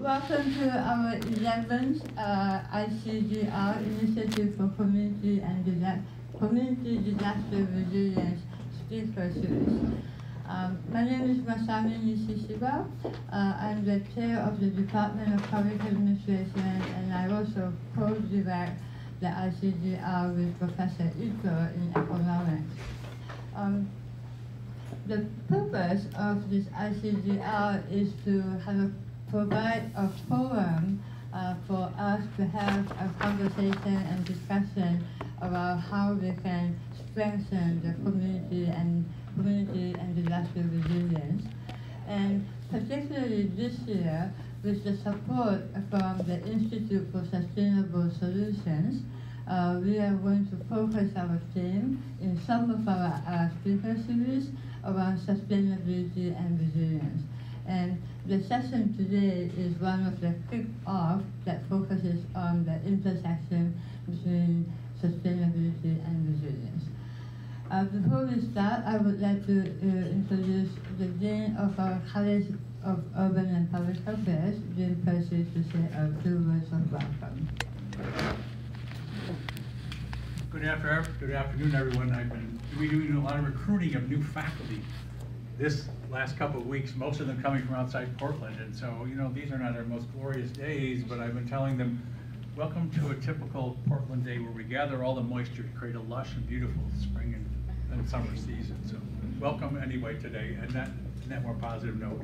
welcome to our 11th ICDR Initiative for Community Disaster Resilience Speaker Series. My name is Masami Nishishiba. I'm the chair of the Department of Public Administration, and I also co-direct the ICDR with Professor Ito in economics. The purpose of this ICDR is to provide a forum for us to have a conversation and discussion about how we can strengthen the community and disaster resilience. And particularly this year, with the support from the Institute for Sustainable Solutions, we are going to focus our theme in some of our speaker series around sustainability and resilience. And the session today is one of the kick-off that focuses on the intersection between sustainability and resilience. Before we start, I would like to introduce the Dean of our College of Urban and Public Affairs, Dean Percy, to say a few words of welcome. Good afternoon, everyone. I've been doing a lot of recruiting of new faculty this last couple of weeks, most of them coming from outside Portland. And so, you know, these are not our most glorious days, but I've been telling them, welcome to a typical Portland day where we gather all the moisture to create a lush and beautiful spring and summer season. So welcome anyway today, and that more positive note.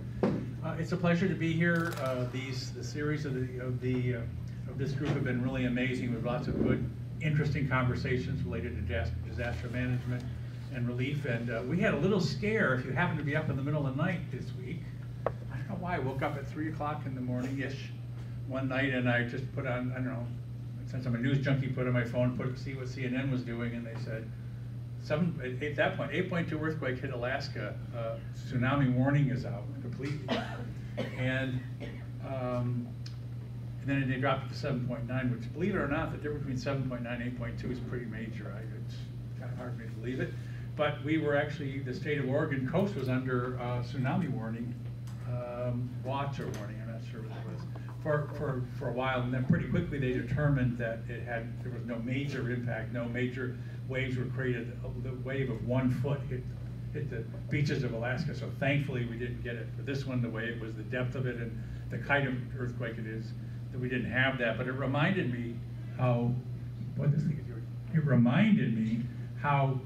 It's a pleasure to be here. The series of this group have been really amazing with lots of good, interesting conversations related to disaster management and relief. And we had a little scare if you happen to be up in the middle of the night this week. I don't know why. I woke up at 3 o'clock in the morning-ish one night, and I just put on, I don't know, since I'm a news junkie, put on my phone, see what CNN was doing, and they said, at that point, 8.2 earthquake hit Alaska, tsunami warning is out completely. And then they dropped it to 7.9, which, believe it or not, the difference between 7.9 and 8.2 is pretty major. It's kind of hard for me to believe it. But we were actually, the state of Oregon coast was under tsunami warning, watch or warning, I'm not sure what it was, for a while. And then pretty quickly they determined that there was no major impact, no major waves were created. The wave of 1 foot hit the beaches of Alaska, so thankfully we didn't get it. For this one, the wave was the depth of it and the kind of earthquake it is, that we didn't have that. But it reminded me how, what this thing is doing, it reminded me how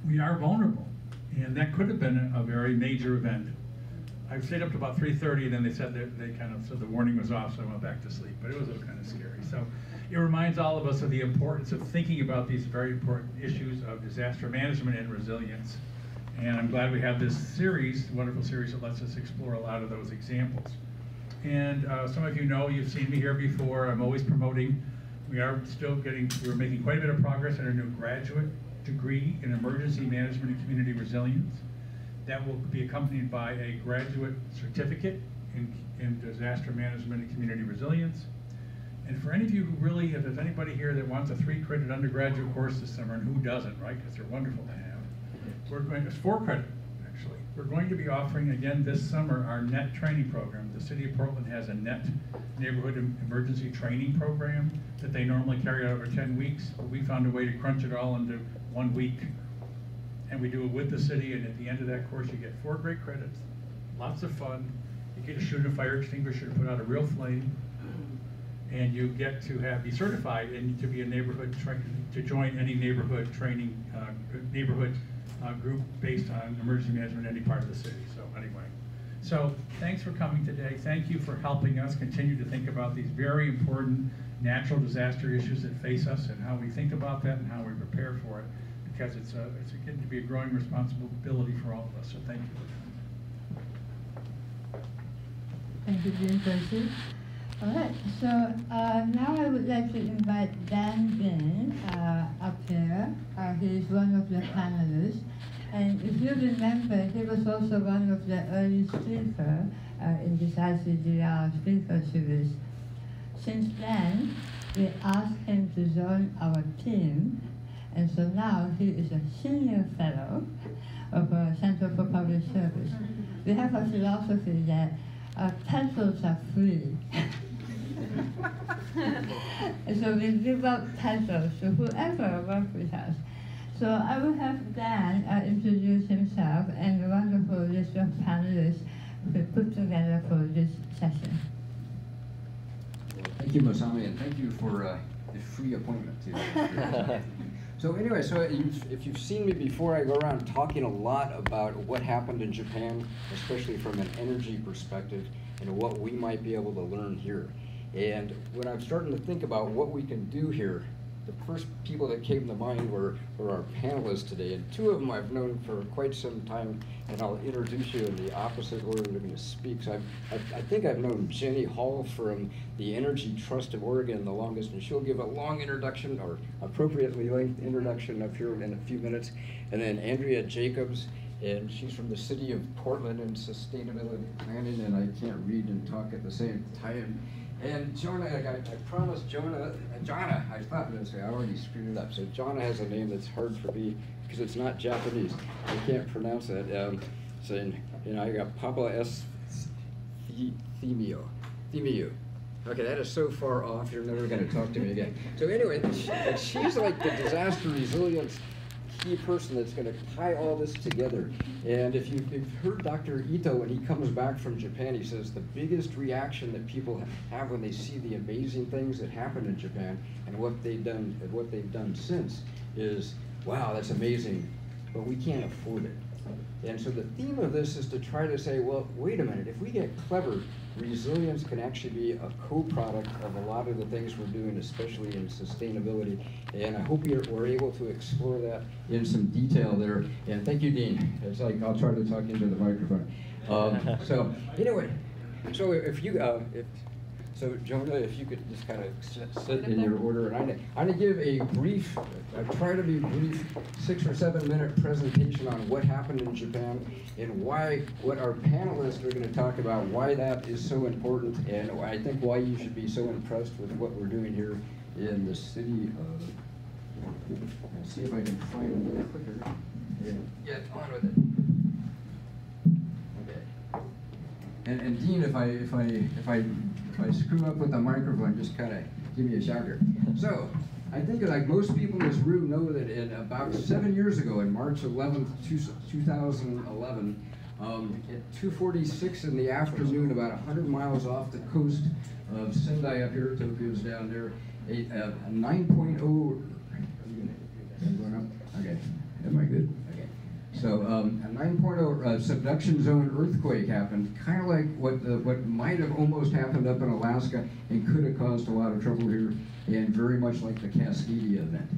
we are vulnerable. And that could have been a very major event. I stayed up to about 3:30, and then they said they kind of said the warning was off, so I went back to sleep. But it was kind of scary. So it reminds all of us of the importance of thinking about these very important issues of disaster management and resilience. And I'm glad we have this series, wonderful series that lets us explore a lot of those examples. And some of you know, you've seen me here before. I'm always promoting. We're making quite a bit of progress in our new graduate degree in emergency management and community resilience. That will be accompanied by a graduate certificate in disaster management and community resilience. And for any of you who really, if there's anybody here that wants a 3-credit undergraduate course this summer, and who doesn't, right? Because they're wonderful to have. It's 4 credit, actually. We're going to be offering again this summer our NET training program. The city of Portland has a NET neighborhood emergency training program that they normally carry out over 10 weeks, but we found a way to crunch it all into 1 week. And we do it with the city, and at the end of that course you get 4 great credits, lots of fun. You get to shoot a fire extinguisher to put out a real flame, and you get to be certified and to be a neighborhood, to join any neighborhood training, group based on emergency management in any part of the city. So anyway, so thanks for coming today. Thank you for helping us continue to think about these very important natural disaster issues that face us and how we think about that and how we prepare for it, because it's getting to be a growing responsibility for all of us. So thank you for coming. Thank you, Dean Percy. All right, so now I would like to invite Bihn up here. He's one of the panelists. And if you remember, he was also one of the early speakers in this ICDR speaker series. Since then, we asked him to join our team, and so now he is a senior fellow of our Center for Public Service. We have a philosophy that pencils are free. So we give out pencils to whoever works with us. So I will have Dan introduce himself and the wonderful list of panelists we put together for this session. Thank you, Masami, and thank you for the free appointment too. So anyway, if you've seen me before, I go around talking a lot about what happened in Japan, especially from an energy perspective, and what we might be able to learn here. And when I'm starting to think about what we can do here, the first people that came to mind were our panelists today, and two of them I've known for quite some time, and I'll introduce you in the opposite order they're going to speak. So I think I've known Jeni Hall from the Energy Trust of Oregon the longest, and she'll give a long introduction, or appropriately length introduction up here in a few minutes. And then Andrea Jacobs, and she's from the city of Portland in sustainability planning, and I can't read and talk at the same time. And Jonna, I promised Jonna, I thought this, I already screwed it up. So Jonna has a name that's hard for me because it's not Japanese. I can't pronounce it. So, I got Papaefthimiou. Okay, that is so far off, you're never going to talk to me again. So anyway, she's like the disaster resilience key person that's going to tie all this together. And if you've heard Dr. Ito, when he comes back from Japan, he says the biggest reaction that people have when they see the amazing things that happen in Japan and what they've done since is, wow, that's amazing, but we can't afford it. And so the theme of this is to try to say, well, wait a minute, if we get clever, resilience can actually be a co-product of a lot of the things we're doing, especially in sustainability. And I hope we're able to explore that in some detail there. And thank you, Dean. It's like, I'll try to talk into the microphone. So anyway, so so Jonna, if you could just kind of sit in your order, and I'm going to give a brief, I try to be brief, 6 or 7 minute presentation on what happened in Japan and what our panelists are going to talk about, why that is so important, and I think why you should be so impressed with what we're doing here in the city of, let's see if I can find a little clicker and get on with it. Okay. And Dean, if I screw up with the microphone, just kind of give me a shout here. So, I think like most people in this room know that about 7 years ago, in March 11th, 2011, at 2:46 in the afternoon, about 100 miles off the coast of Sendai up here, Tokyo's down there, a 9.0, going up? Okay, am I good? Okay. So a 9.0 subduction zone earthquake happened, kind of like what might have almost happened up in Alaska and could have caused a lot of trouble here, and very much like the Cascadia event.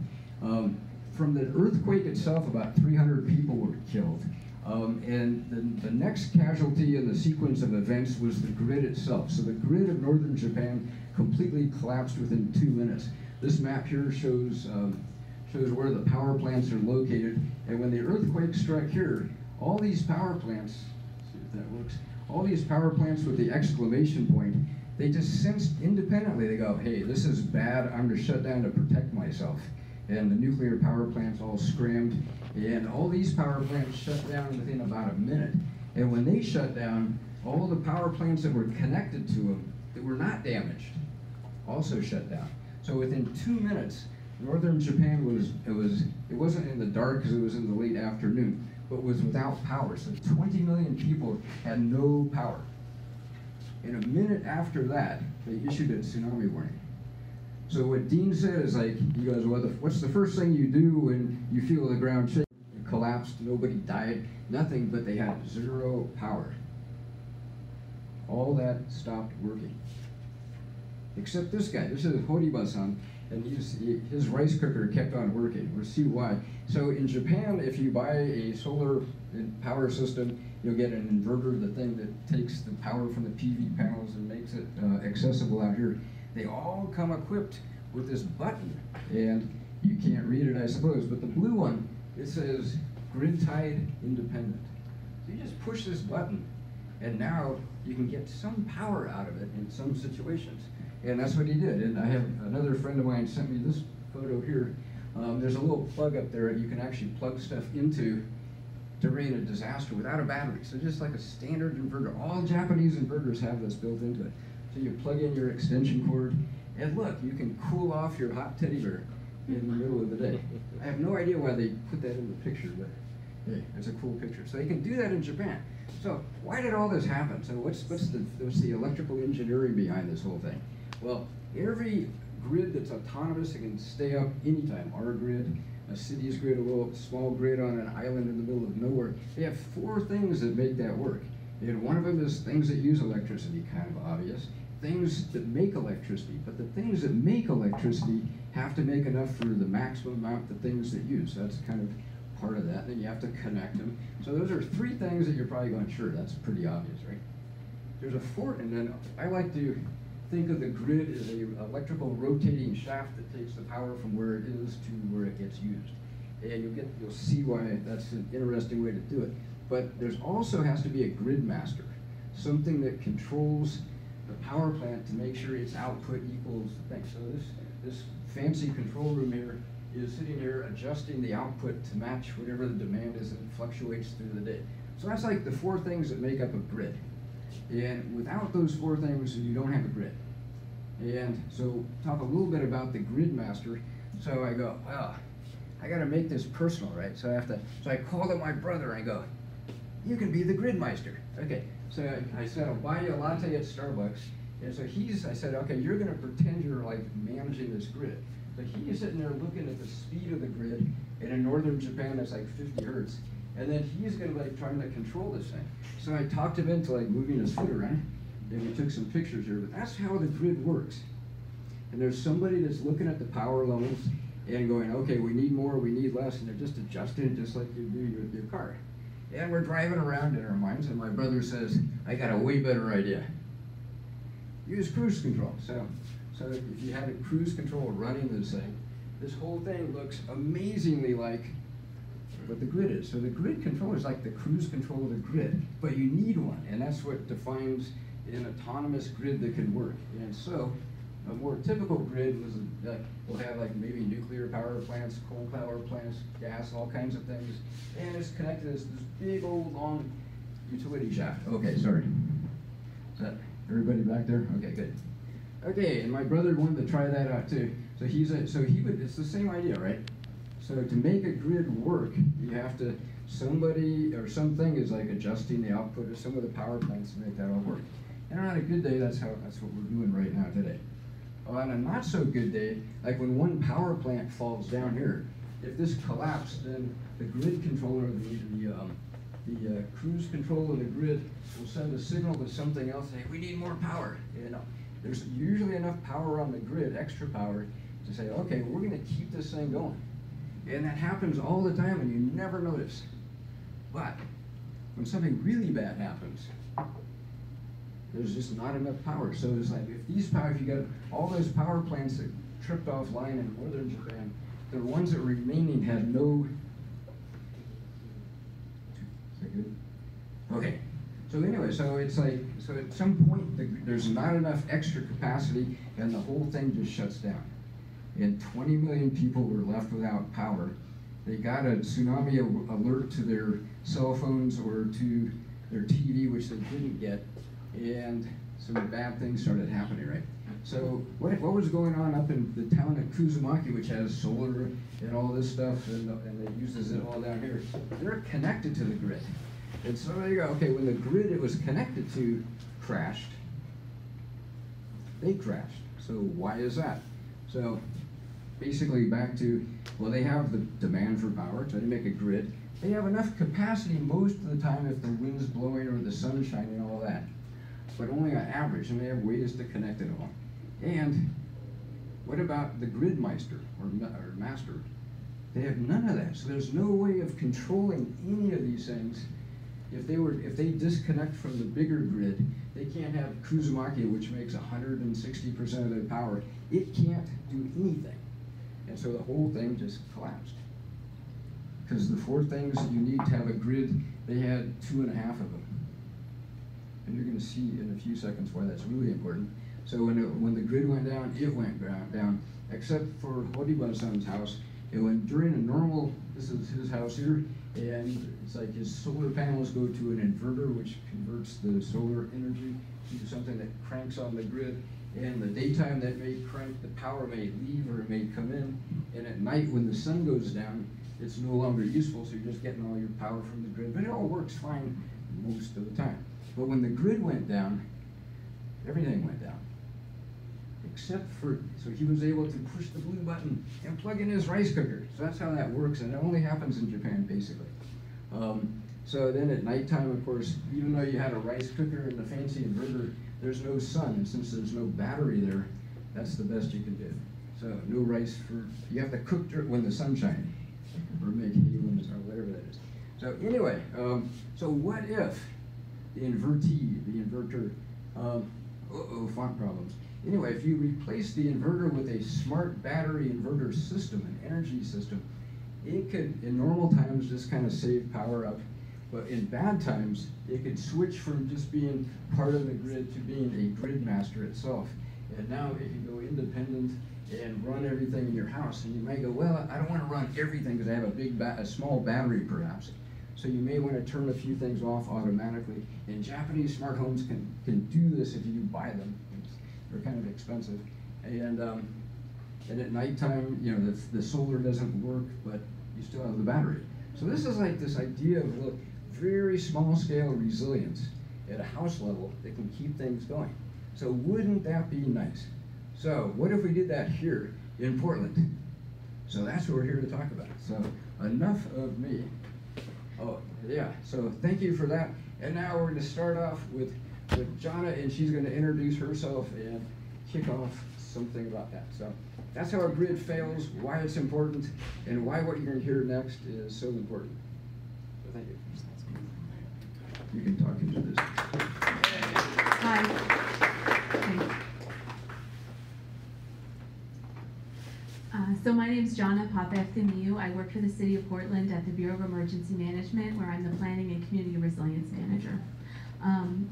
From the earthquake itself, about 300 people were killed. And the next casualty in the sequence of events was the grid itself. So the grid of northern Japan completely collapsed within 2 minutes. This map here shows where the power plants are located. And when the earthquake struck here, all these power plants, see if that works, all these power plants with the exclamation point, they just sensed independently, they go, hey, this is bad, I'm gonna shut down to protect myself. And the nuclear power plants all scrammed, and all these power plants shut down within about a minute. And when they shut down, all the power plants that were connected to them that were not damaged also shut down. So within 2 minutes, northern Japan it wasn't in the dark because it was in the late afternoon, but was without power. So 20 million people had no power. And a minute after that, they issued a tsunami warning. So what Dean said is like, he goes, well, what's the first thing you do when you feel the ground shake? It collapsed, nobody died, nothing, but they had zero power. All that stopped working. Except this guy, this is Horiba-san, and his rice cooker kept on working. We'll see why. So in Japan, if you buy a solar power system, you'll get an inverter, the thing that takes the power from the PV panels and makes it accessible out here. They all come equipped with this button, and you can't read it, I suppose, but the blue one, it says grid tied independent. So you just push this button, and now you can get some power out of it in some situations. And that's what he did. And I have another friend of mine sent me this photo here. There's a little plug up there that you can actually plug stuff into, during a disaster without a battery. So just like a standard inverter. All Japanese inverters have this built into it. So you plug in your extension cord, and look, you can cool off your hot teddy bear in the middle of the day. I have no idea why they put that in the picture, but hey, it's a cool picture. So they can do that in Japan. So why did all this happen? So what's the electrical engineering behind this whole thing? Well, every grid that's autonomous, it can stay up anytime. Our grid, a city's grid, a little small grid on an island in the middle of nowhere. They have 4 things that make that work. And one of them is things that use electricity, kind of obvious. Things that make electricity, but the things that make electricity have to make enough for the maximum amount of things that use. That's kind of part of that. Then you have to connect them. So those are 3 things that you're probably going, sure, that's pretty obvious, right? There's a 4th, and then I like to think of the grid as an electrical rotating shaft that takes the power from where it is to where it gets used. And you'll see why that's an interesting way to do it. But there's also has to be a grid master, something that controls the power plant to make sure its output equals the thing. So this fancy control room here is sitting here adjusting the output to match whatever the demand is that fluctuates through the day. So that's like the 4 things that make up a grid. And without those 4 things, you don't have a grid. And so talk a little bit about the grid master. So I go, well, I got to make this personal, right? So I called up my brother and I go, you can be the grid meister. Okay, so I said, I'll buy you a latte at Starbucks. And so I said, okay, you're going to pretend you're like managing this grid. So he's sitting there looking at the speed of the grid, and in northern Japan, that's like 50 hertz. And then he's going to like trying to control this thing. So I talked him into like moving his foot around, and we took some pictures here, but that's how the grid works. And there's somebody that's looking at the power levels and going, okay, we need more, we need less, and they're just adjusting just like you do with your car. And we're driving around in our minds, and my brother says, I got a way better idea. Use cruise control. So if you had a cruise control running this thing, this whole thing looks amazingly like what the grid is. So the grid control is like the cruise control of the grid, but you need one, and that's what defines an autonomous grid that can work. And so a more typical grid was will have like maybe nuclear power plants, coal power plants, gas, all kinds of things, and it's connected as this big old long utility shaft. Okay, sorry. Is that everybody back there? Okay, good. Okay, and my brother wanted to try that out too. So it's the same idea, right? So to make a grid work, you have to, somebody or something is like adjusting the output of some of the power plants to make that all work. And on a good day, that's what we're doing right now today. On a not so good day, like when one power plant falls down here, if this collapsed, then the grid controller, the cruise control of the grid will send a signal to something else, hey, we need more power. You know, there's usually enough power on the grid, extra power, to say, okay, we're going to keep this thing going. And that happens all the time and you never notice. But when something really bad happens, there's just not enough power. So it's like, if you got all those power plants that tripped offline in northern Japan, the ones that were remaining had no, is that good? Okay. So anyway, so it's like, so at some point there's not enough extra capacity and the whole thing just shuts down. And 20 million people were left without power. They got a tsunami alert to their cell phones or to their TV, which they didn't get, and some bad things started happening, right? So what was going on up in the town of Kuzumaki, which has solar and all this stuff, and it uses it all down here, they're connected to the grid. And so there you go, okay, when the grid it was connected to crashed, they crashed. So why is that? So basically back to, well, they have the demand for power, so they make a grid. They have enough capacity most of the time if the wind's blowing or the sun's shining and all that, but only on average, and they have ways to connect it all. And what about the grid meister or master? They have none of that, so there's no way of controlling any of these things. If they disconnect from the bigger grid, they can't have Kuzumaki, which makes 160% of their power. It can't do anything. And so the whole thing just collapsed. Because the 4 things that you need to have a grid, they had 2.5 of them. And you're going to see in a few seconds why that's really important. So when the grid went down, it went down, except for Horiba-san's house. And when during a normal, this is his house here, and it's like his solar panels go to an inverter, which converts the solar energy to something that cranks on the grid. And in the daytime, that may crank, the power may leave or it may come in. And at night, when the sun goes down, it's no longer useful, so you're just getting all your power from the grid. But it all works fine most of the time. But when the grid went down, everything went down. Except for, so he was able to push the blue button and plug in his rice cooker. So that's how that works, and it only happens in Japan, basically. So then at nighttime, of course, even though you had a rice cooker and the fancy inverter, there's no sun, and since there's no battery there, that's the best you can do. So no rice for, you have to cook when the sun's shining, or make hay when or whatever that is. So anyway, so what if the inverter, font problems. Anyway, if you replace the inverter with a smart battery inverter system, an energy system, it could, in normal times, just kind of save power up. But in bad times, it could switch from just being part of the grid to being a grid master itself. And now it can go independent and run everything in your house. And you may go, well, I don't want to run everything because I have a small battery perhaps. So you may want to turn a few things off automatically. And Japanese smart homes can do this if you buy them. They're kind of expensive. And at nighttime, you know, the solar doesn't work, but you still have the battery. So this is like this idea of, look, very small scale resilience at a house level that can keep things going. So wouldn't that be nice? So what if we did that here in Portland? So that's what we're here to talk about. So enough of me. Oh, yeah, so thank you for that. And now we're going to start off with Jonna, and she's going to introduce herself and kick off something about that. So that's how a grid fails, why it's important, and why what you're going to hear next is so important. So thank you. You can talk into this. Hi. Thanks. So my name is Jonna Papaefthimiou. I work for the City of Portland at the Bureau of Emergency Management, where I'm the Planning and Community Resilience Manager.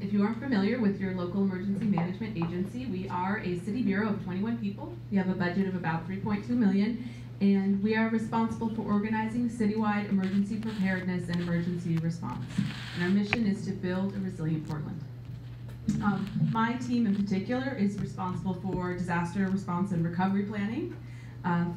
If you aren't familiar with your local emergency management agency, we are a city bureau of 21 people. We have a budget of about $3.2 million, and we are responsible for organizing citywide emergency preparedness and emergency response. And our mission is to build a resilient Portland. My team in particular is responsible for disaster response and recovery planning,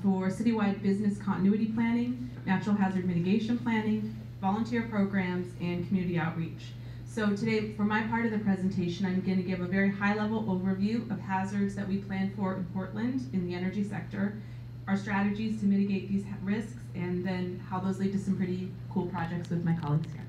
for citywide business continuity planning, natural hazard mitigation planning, volunteer programs, and community outreach. So today, for my part of the presentation, I'm going to give a very high-level overview of hazards that we plan for in Portland in the energy sector, our strategies to mitigate these risks, and then how those lead to some pretty cool projects with my colleagues here.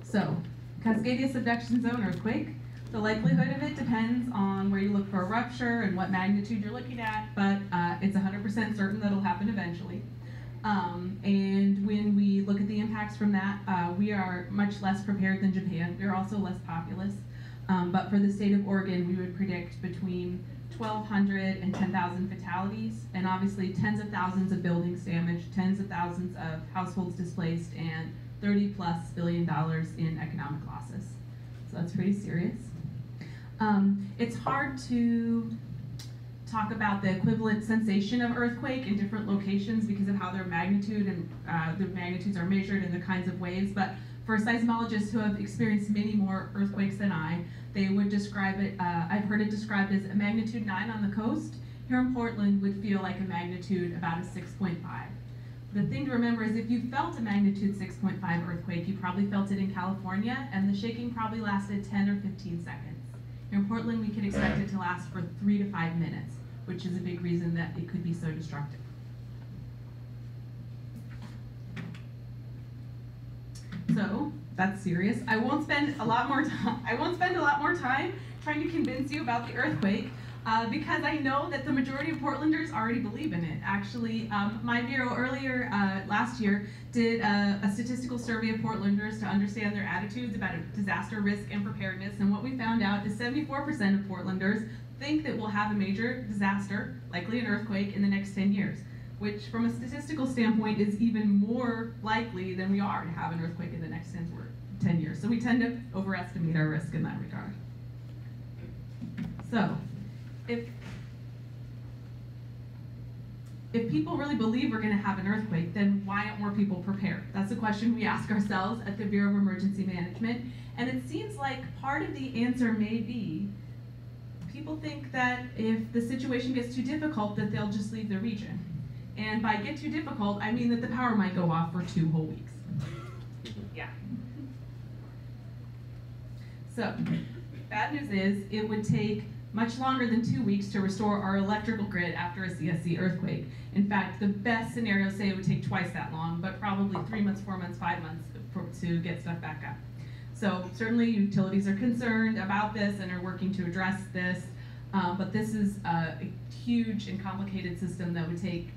So, Cascadia subduction zone earthquake. The likelihood of it depends on where you look for a rupture and what magnitude you're looking at, but it's 100% certain that it'll happen eventually. And when we look at the impacts from that, we are much less prepared than Japan. We are also less populous. But for the state of Oregon, we would predict between 1,200 and 10,000 fatalities, and obviously tens of thousands of buildings damaged, tens of thousands of households displaced, and $30+ billion in economic losses. So that's pretty serious. It's hard to talk about the equivalent sensation of earthquake in different locations because of how their magnitude and the magnitudes are measured and the kinds of waves, but for seismologists who have experienced many more earthquakes than I, they would describe it, I've heard it described as a magnitude 9 on the coast. Here in Portland would feel like a magnitude about a 6.5. The thing to remember is if you felt a magnitude 6.5 earthquake, you probably felt it in California, and the shaking probably lasted 10 or 15 seconds. Here in Portland, we can expect it to last for 3 to 5 minutes, which is a big reason that it could be so destructive. So that's serious. I won't spend a lot more time trying to convince you about the earthquake because I know that the majority of Portlanders already believe in it. Actually, my bureau earlier last year did a statistical survey of Portlanders to understand their attitudes about disaster risk and preparedness, and what we found out is 74% of Portlanders think that we'll have a major disaster, likely an earthquake, in the next 10 years, which from a statistical standpoint is even more likely than we are to have an earthquake in the next 10 years. So we tend to overestimate our risk in that regard. So, if people really believe we're going to have an earthquake, then why aren't more people prepared? That's a question we ask ourselves at the Bureau of Emergency Management. And it seems like part of the answer may be people think that if the situation gets too difficult, that they'll just leave the region. And by get too difficult, I mean that the power might go off for 2 whole weeks. Yeah. So, bad news is it would take much longer than 2 weeks to restore our electrical grid after a CSC earthquake. In fact, the best scenarios say it would take twice that long, but probably 3 months, 4 months, 5 months to get stuff back up. So certainly utilities are concerned about this and are working to address this, but this is a huge and complicated system that would take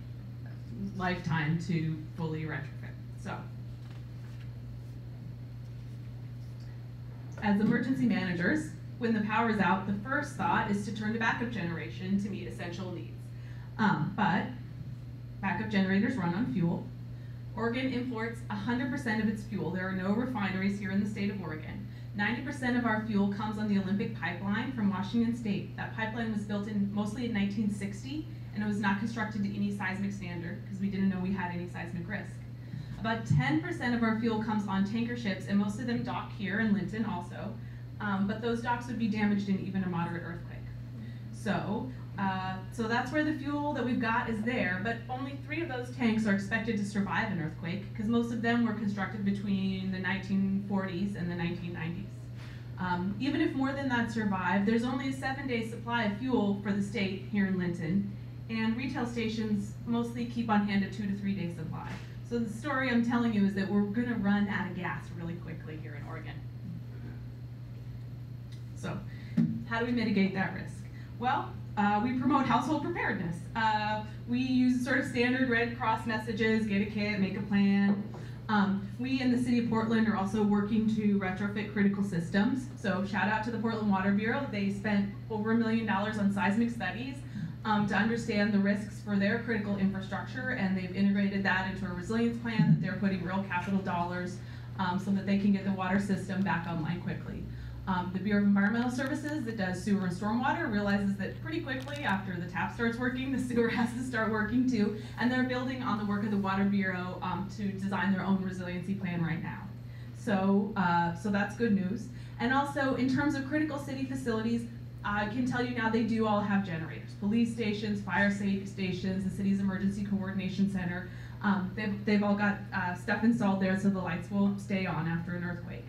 a lifetime to fully retrofit. So, as emergency managers, when the power is out, the first thought is to turn to backup generation to meet essential needs. But backup generators run on fuel. Oregon imports 100% of its fuel. There are no refineries here in the state of Oregon. 90% of our fuel comes on the Olympic pipeline from Washington State. That pipeline was built mostly in 1960, and it was not constructed to any seismic standard because we didn't know we had any seismic risk. About 10% of our fuel comes on tanker ships, and most of them dock here in Linton also. But those docks would be damaged in even a moderate earthquake. So that's where the fuel that we've got is there, but only 3 of those tanks are expected to survive an earthquake because most of them were constructed between the 1940s and the 1990s. Even if more than that survive, there's only a 7-day supply of fuel for the state here in Linton, and retail stations mostly keep on hand a 2 to 3 day supply. So the story I'm telling you is that we're gonna run out of gas really quickly here in Oregon. So, how do we mitigate that risk? Well, we promote household preparedness. We use sort of standard Red Cross messages, get a kit, make a plan. We in the city of Portland are also working to retrofit critical systems. So shout out to the Portland Water Bureau. They spent over $1 million on seismic studies to understand the risks for their critical infrastructure, and they've integrated that into a resilience plan that they're putting real capital dollars so that they can get the water system back online quickly. The Bureau of Environmental Services that does sewer and stormwater realizes that pretty quickly after the tap starts working, the sewer has to start working too, and they're building on the work of the Water Bureau to design their own resiliency plan right now. So that's good news. And also in terms of critical city facilities, I can tell you now they do all have generators. Police stations, fire safety stations, the city's emergency coordination center, they've all got stuff installed there so the lights will stay on after an earthquake.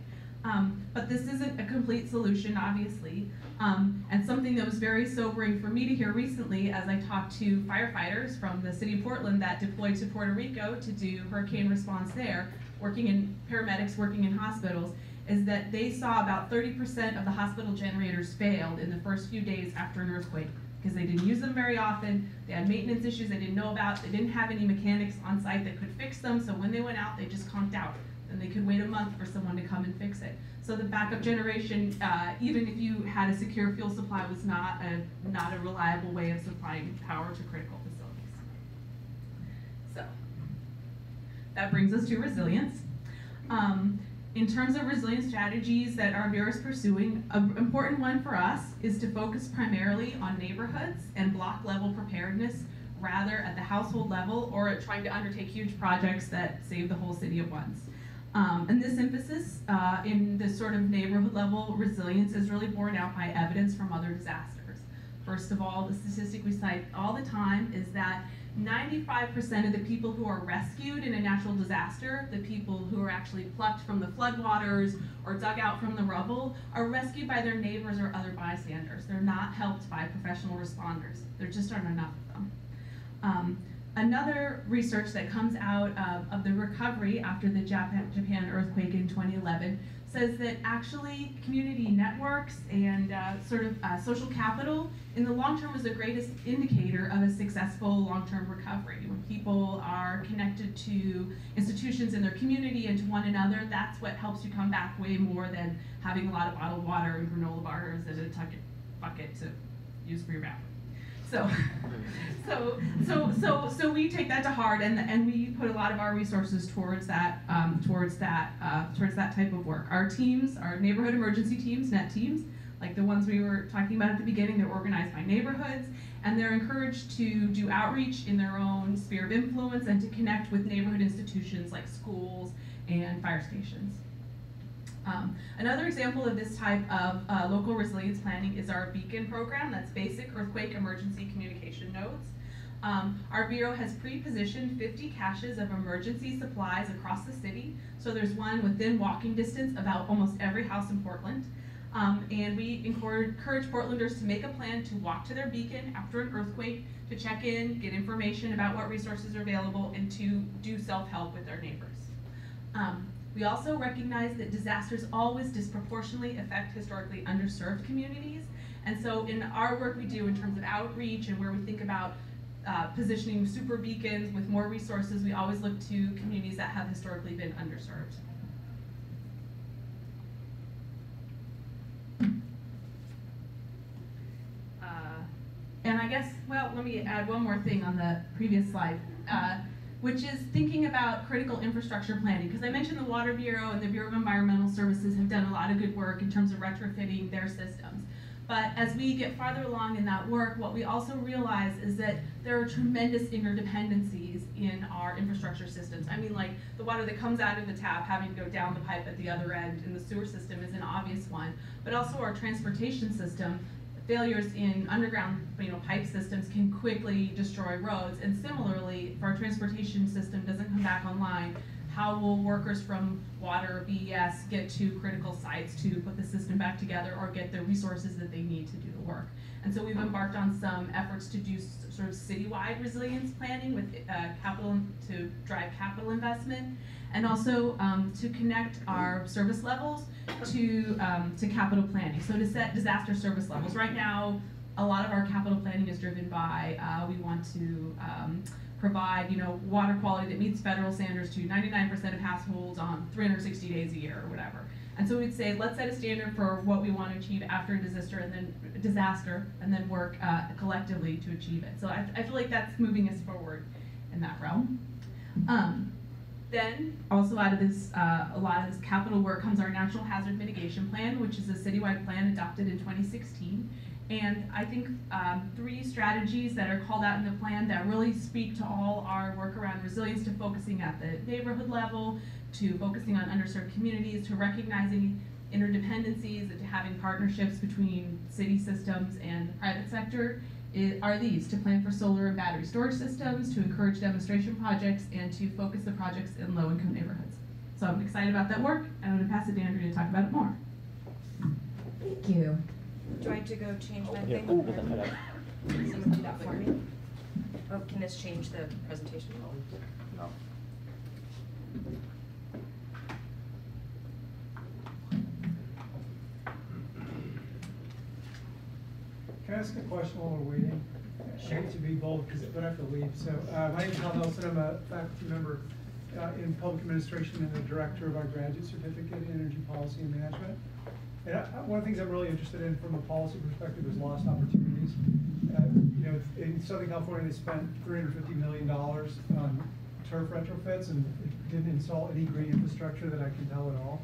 But this isn't a complete solution, obviously, and something that was very sobering for me to hear recently as I talked to firefighters from the city of Portland that deployed to Puerto Rico to do hurricane response there, paramedics working in hospitals, is that they saw about 30% of the hospital generators failed in the first few days after an earthquake because they didn't use them very often, they had maintenance issues they didn't know about, they didn't have any mechanics on site that could fix them, so when they went out, they just conked out. And they could wait a month for someone to come and fix it. So the backup generation, even if you had a secure fuel supply, was not a reliable way of supplying power to critical facilities. So that brings us to resilience. In terms of resilience strategies that our Bureau is pursuing, an important one for us is to focus primarily on neighborhoods and block level preparedness rather at the household level or at trying to undertake huge projects that save the whole city at once. And this emphasis in this sort of neighborhood level resilience is really borne out by evidence from other disasters. First of all, the statistic we cite all the time is that 95% of the people who are rescued in a natural disaster, the people who are actually plucked from the floodwaters or dug out from the rubble, are rescued by their neighbors or other bystanders. They're not helped by professional responders. There just aren't enough of them. Another research that comes out of the recovery after the Japan earthquake in 2011 says that actually community networks and social capital in the long term is the greatest indicator of a successful long-term recovery. When people are connected to institutions in their community and to one another, that's what helps you come back way more than having a lot of bottled water and granola bars and a bucket to use for your bathroom. So we take that to heart, and we put a lot of our resources towards that type of work. Our teams, our neighborhood emergency teams, NET teams, Like the ones we were talking about at the beginning, they're organized by neighborhoods, and they're encouraged to do outreach in their own sphere of influence and to connect with neighborhood institutions like schools and fire stations. Another example of this type of local resilience planning is our Bihn program. That's Basic Earthquake Emergency Communication Nodes. Our Bureau has pre-positioned 50 caches of emergency supplies across the city. So there's one within walking distance about almost every house in Portland. And we encourage Portlanders to make a plan to walk to their beacon after an earthquake, to check in, get information about what resources are available, and to do self-help with their neighbors. We also recognize that disasters always disproportionately affect historically underserved communities. And so in our work we do in terms of outreach and where we think about positioning super beacons with more resources, we always look to communities that have historically been underserved. And I guess, well, let me add one more thing on the previous slide, which is thinking about critical infrastructure planning. Because I mentioned the Water Bureau and the Bureau of Environmental Services have done a lot of good work in terms of retrofitting their systems. But as we get farther along in that work, what we also realize is that there are tremendous interdependencies in our infrastructure systems. I mean, like the water that comes out of the tap having to go down the pipe at the other end, and the sewer system is an obvious one. But also our transportation system, failures in underground pipe systems can quickly destroy roads. And similarly, if our transportation system doesn't come back online, how will workers from water, BES get to critical sites to put the system back together or get the resources that they need to do the work? And so we've embarked on some efforts to do sort of citywide resilience planning with capital to drive capital investment, and also to connect our service levels to capital planning. So to set disaster service levels. Right now, a lot of our capital planning is driven by we want to provide water quality that meets federal standards to 99% of households on 360 days a year or whatever. And so we'd say, let's set a standard for what we want to achieve after a disaster, and then work collectively to achieve it. So I feel like that's moving us forward in that realm. Then, also out of this, a lot of this capital work comes our Natural Hazard Mitigation Plan, which is a citywide plan adopted in 2016. And I think 3 strategies that are called out in the plan that really speak to all our work around resilience, to focusing at the neighborhood level, to focusing on underserved communities, to recognizing interdependencies, and to having partnerships between city systems and the private sector, are these: to plan for solar and battery storage systems, to encourage demonstration projects, and to focus the projects in low-income neighborhoods. So I'm excited about that work, and I'm going to pass it to Andrea to talk about it more. Thank you. Do I have to go change my thing? Someone do that for me? Oh, can this change the presentation? No. Can I ask a question while we're waiting? Sure. I hate to be bold, but I have to leave. So my name is Tom Nelson. I'm a faculty member in public administration and the director of our graduate certificate in energy policy and management. And one of the things I'm really interested in from a policy perspective is lost opportunities. In Southern California, they spent $350 million on turf retrofits and didn't install any green infrastructure that I can tell at all.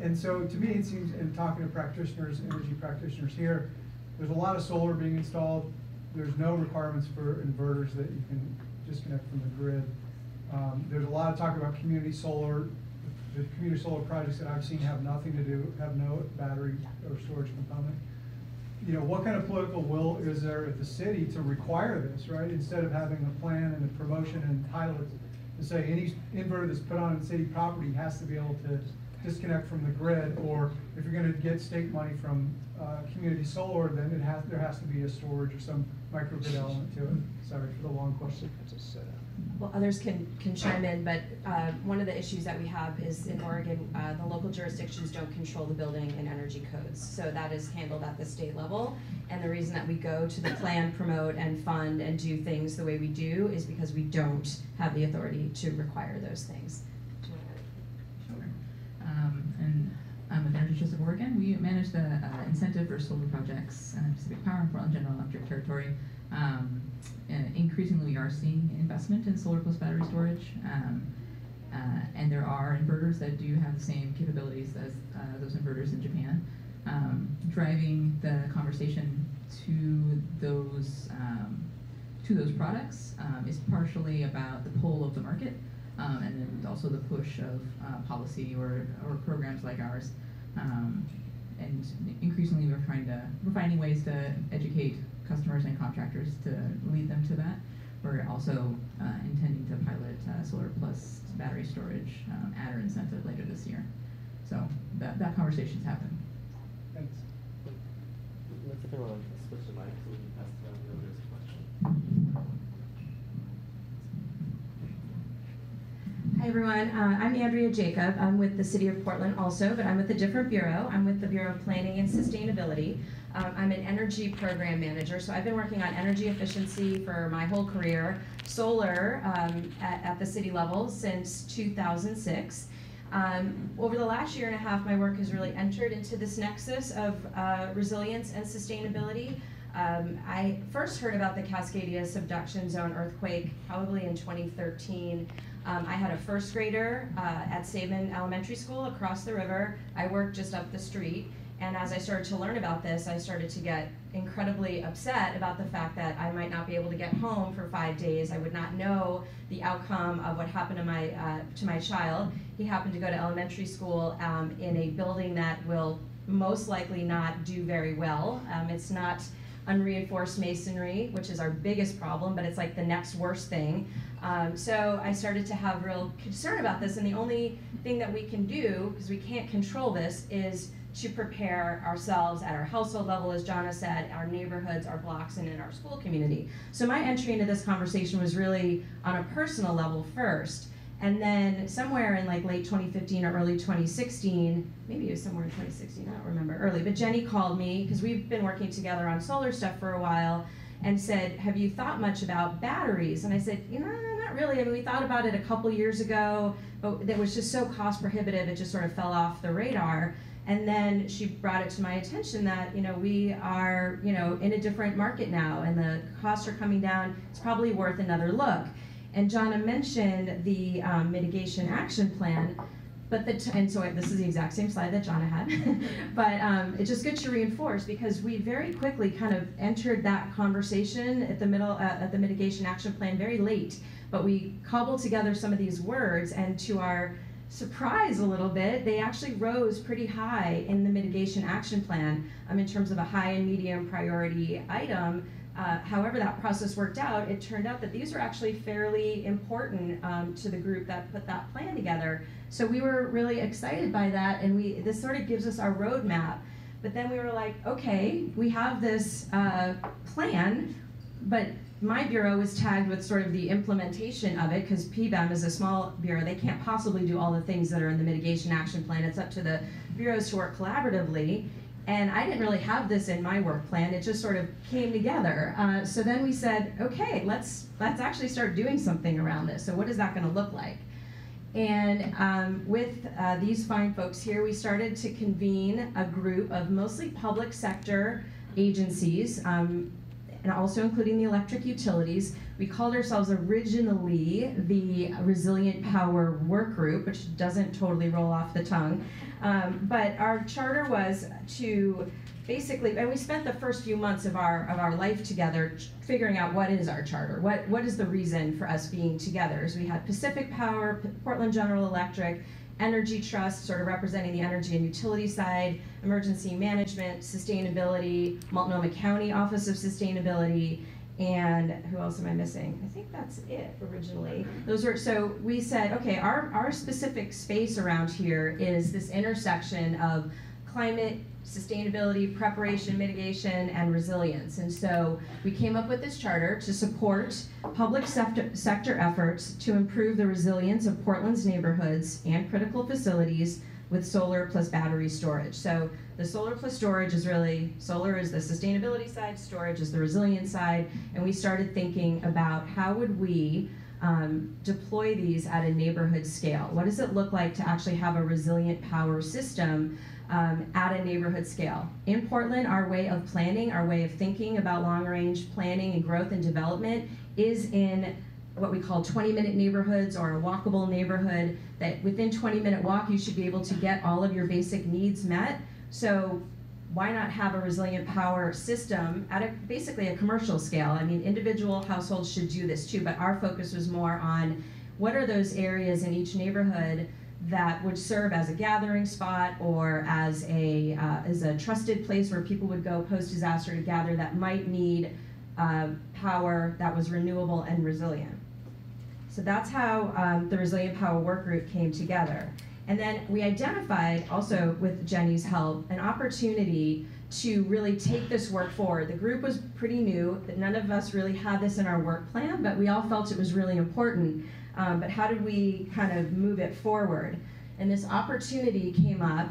And so to me, it seems, in talking to practitioners, energy practitioners here, there's a lot of solar being installed. There's no requirements for inverters that you can disconnect from the grid. There's a lot of talk about community solar. The community solar projects that I've seen have nothing to do, have no battery or storage component. What kind of political will is there at the city to require this, right? Instead of having a plan and a promotion and title it to say any inverter that's put on city property has to be able to disconnect from the grid, or if you're going to get state money from community solar, then there has to be a storage or some microgrid element to it. Sorry for the long question. Well, others can chime in, but one of the issues that we have is in Oregon, the local jurisdictions don't control the building and energy codes. So that is handled at the state level. And the reason that we go to the plan, promote, and fund and do things the way we do is because we don't have the authority to require those things. Sure. And with Energy Trust of Oregon, we manage the incentive for solar projects and Pacific Power and Portland General Electric territory. Increasingly, we are seeing investment in solar plus battery storage, and there are inverters that do have the same capabilities as those inverters in Japan. driving the conversation to those products is partially about the pull of the market, and then also the push of policy or programs like ours. And increasingly, we're finding ways to educate customers and contractors to lead them to that. We're also intending to pilot solar plus battery storage adder incentive later this year. So that conversation's happening. Thanks. Let's see if anyone wants to switch the mic so we can pass it around whenever there's a question. Hi everyone, I'm Andrea Jacob. I'm with the City of Portland also, but I'm with a different bureau. I'm with the Bureau of Planning and Sustainability. I'm an energy program manager, so I've been working on energy efficiency for my whole career, solar at the city level since 2006. Over the last year and a half, my work has really entered into this nexus of resilience and sustainability. I first heard about the Cascadia subduction zone earthquake probably in 2013. I had a first grader at Saman Elementary School across the river. I worked just up the street. And as I started to learn about this, I started to get incredibly upset about the fact that I might not be able to get home for 5 days. I would not know the outcome of what happened to my child. He happened to go to elementary school in a building that will most likely not do very well. It's not unreinforced masonry, which is our biggest problem, but it's like the next worst thing. So I started to have real concern about this, and the only thing that we can do, because we can't control this, is to prepare ourselves at our household level, as Jonna said, our neighborhoods, our blocks, and in our school community. So my entry into this conversation was really on a personal level first. And then somewhere in like late 2015 or early 2016, maybe it was somewhere in 2016, I don't remember, early, but Jeni called me, because we've been working together on solar stuff for a while, and said, have you thought much about batteries? And I said, you know, not really. I mean, we thought about it a couple years ago, but that was just so cost prohibitive, it just sort of fell off the radar. And then she brought it to my attention that, we are, in a different market now, and the costs are coming down. It's probably worth another look. And Jonna mentioned the mitigation action plan, but and so this is the exact same slide that Jonna had, but it's just good to reinforce, because we very quickly kind of entered that conversation at the mitigation action plan very late, but we cobbled together some of these words, and to our surprise a little bit, they actually rose pretty high in the mitigation action plan in terms of a high and medium priority item. However that process worked out, it turned out that these were actually fairly important to the group that put that plan together. So we were really excited by that, and this sort of gives us our roadmap. But then we were like, okay, we have this plan, but my bureau is tagged with sort of the implementation of it, because PBEM is a small bureau. They can't possibly do all the things that are in the mitigation action plan. It's up to the bureaus to work collaboratively. And I didn't really have this in my work plan. It just sort of came together. So then we said, okay, let's actually start doing something around this. So what is that going to look like? And with these fine folks here, we started to convene a group of mostly public sector agencies, and also including the electric utilities. We called ourselves originally the Resilient Power Work Group, which doesn't totally roll off the tongue. But our charter was to basically, and we spent the first few months of our life together figuring out what is our charter, what is the reason for us being together. So we had Pacific Power, Portland General Electric, Energy Trust, sort of representing the energy and utility side, emergency management, sustainability, Multnomah County Office of Sustainability, and who else am I missing? I think that's it originally. So we said, okay, our specific space around here is this intersection of climate, sustainability, preparation, mitigation, and resilience. And so we came up with this charter to support public sector efforts to improve the resilience of Portland's neighborhoods and critical facilities with solar plus battery storage. So the solar plus storage is really, solar is the sustainability side, storage is the resilience side, and we started thinking about how would we deploy these at a neighborhood scale. What does it look like to actually have a resilient power system at a neighborhood scale? In Portland, our way of planning, our way of thinking about long-range planning and growth and development is in what we call 20-minute neighborhoods, or a walkable neighborhood, that within 20-minute walk you should be able to get all of your basic needs met. So why not have a resilient power system at basically a commercial scale? I mean, individual households should do this too, but our focus was more on what are those areas in each neighborhood that would serve as a gathering spot or as a trusted place where people would go post-disaster to gather that might need power that was renewable and resilient. So that's how the Resilient Power Work Group came together. And then we identified, also with Jeni's help, an opportunity to really take this work forward. The group was pretty new, that none of us really had this in our work plan, but we all felt it was really important. But how did we kind of move it forward? And this opportunity came up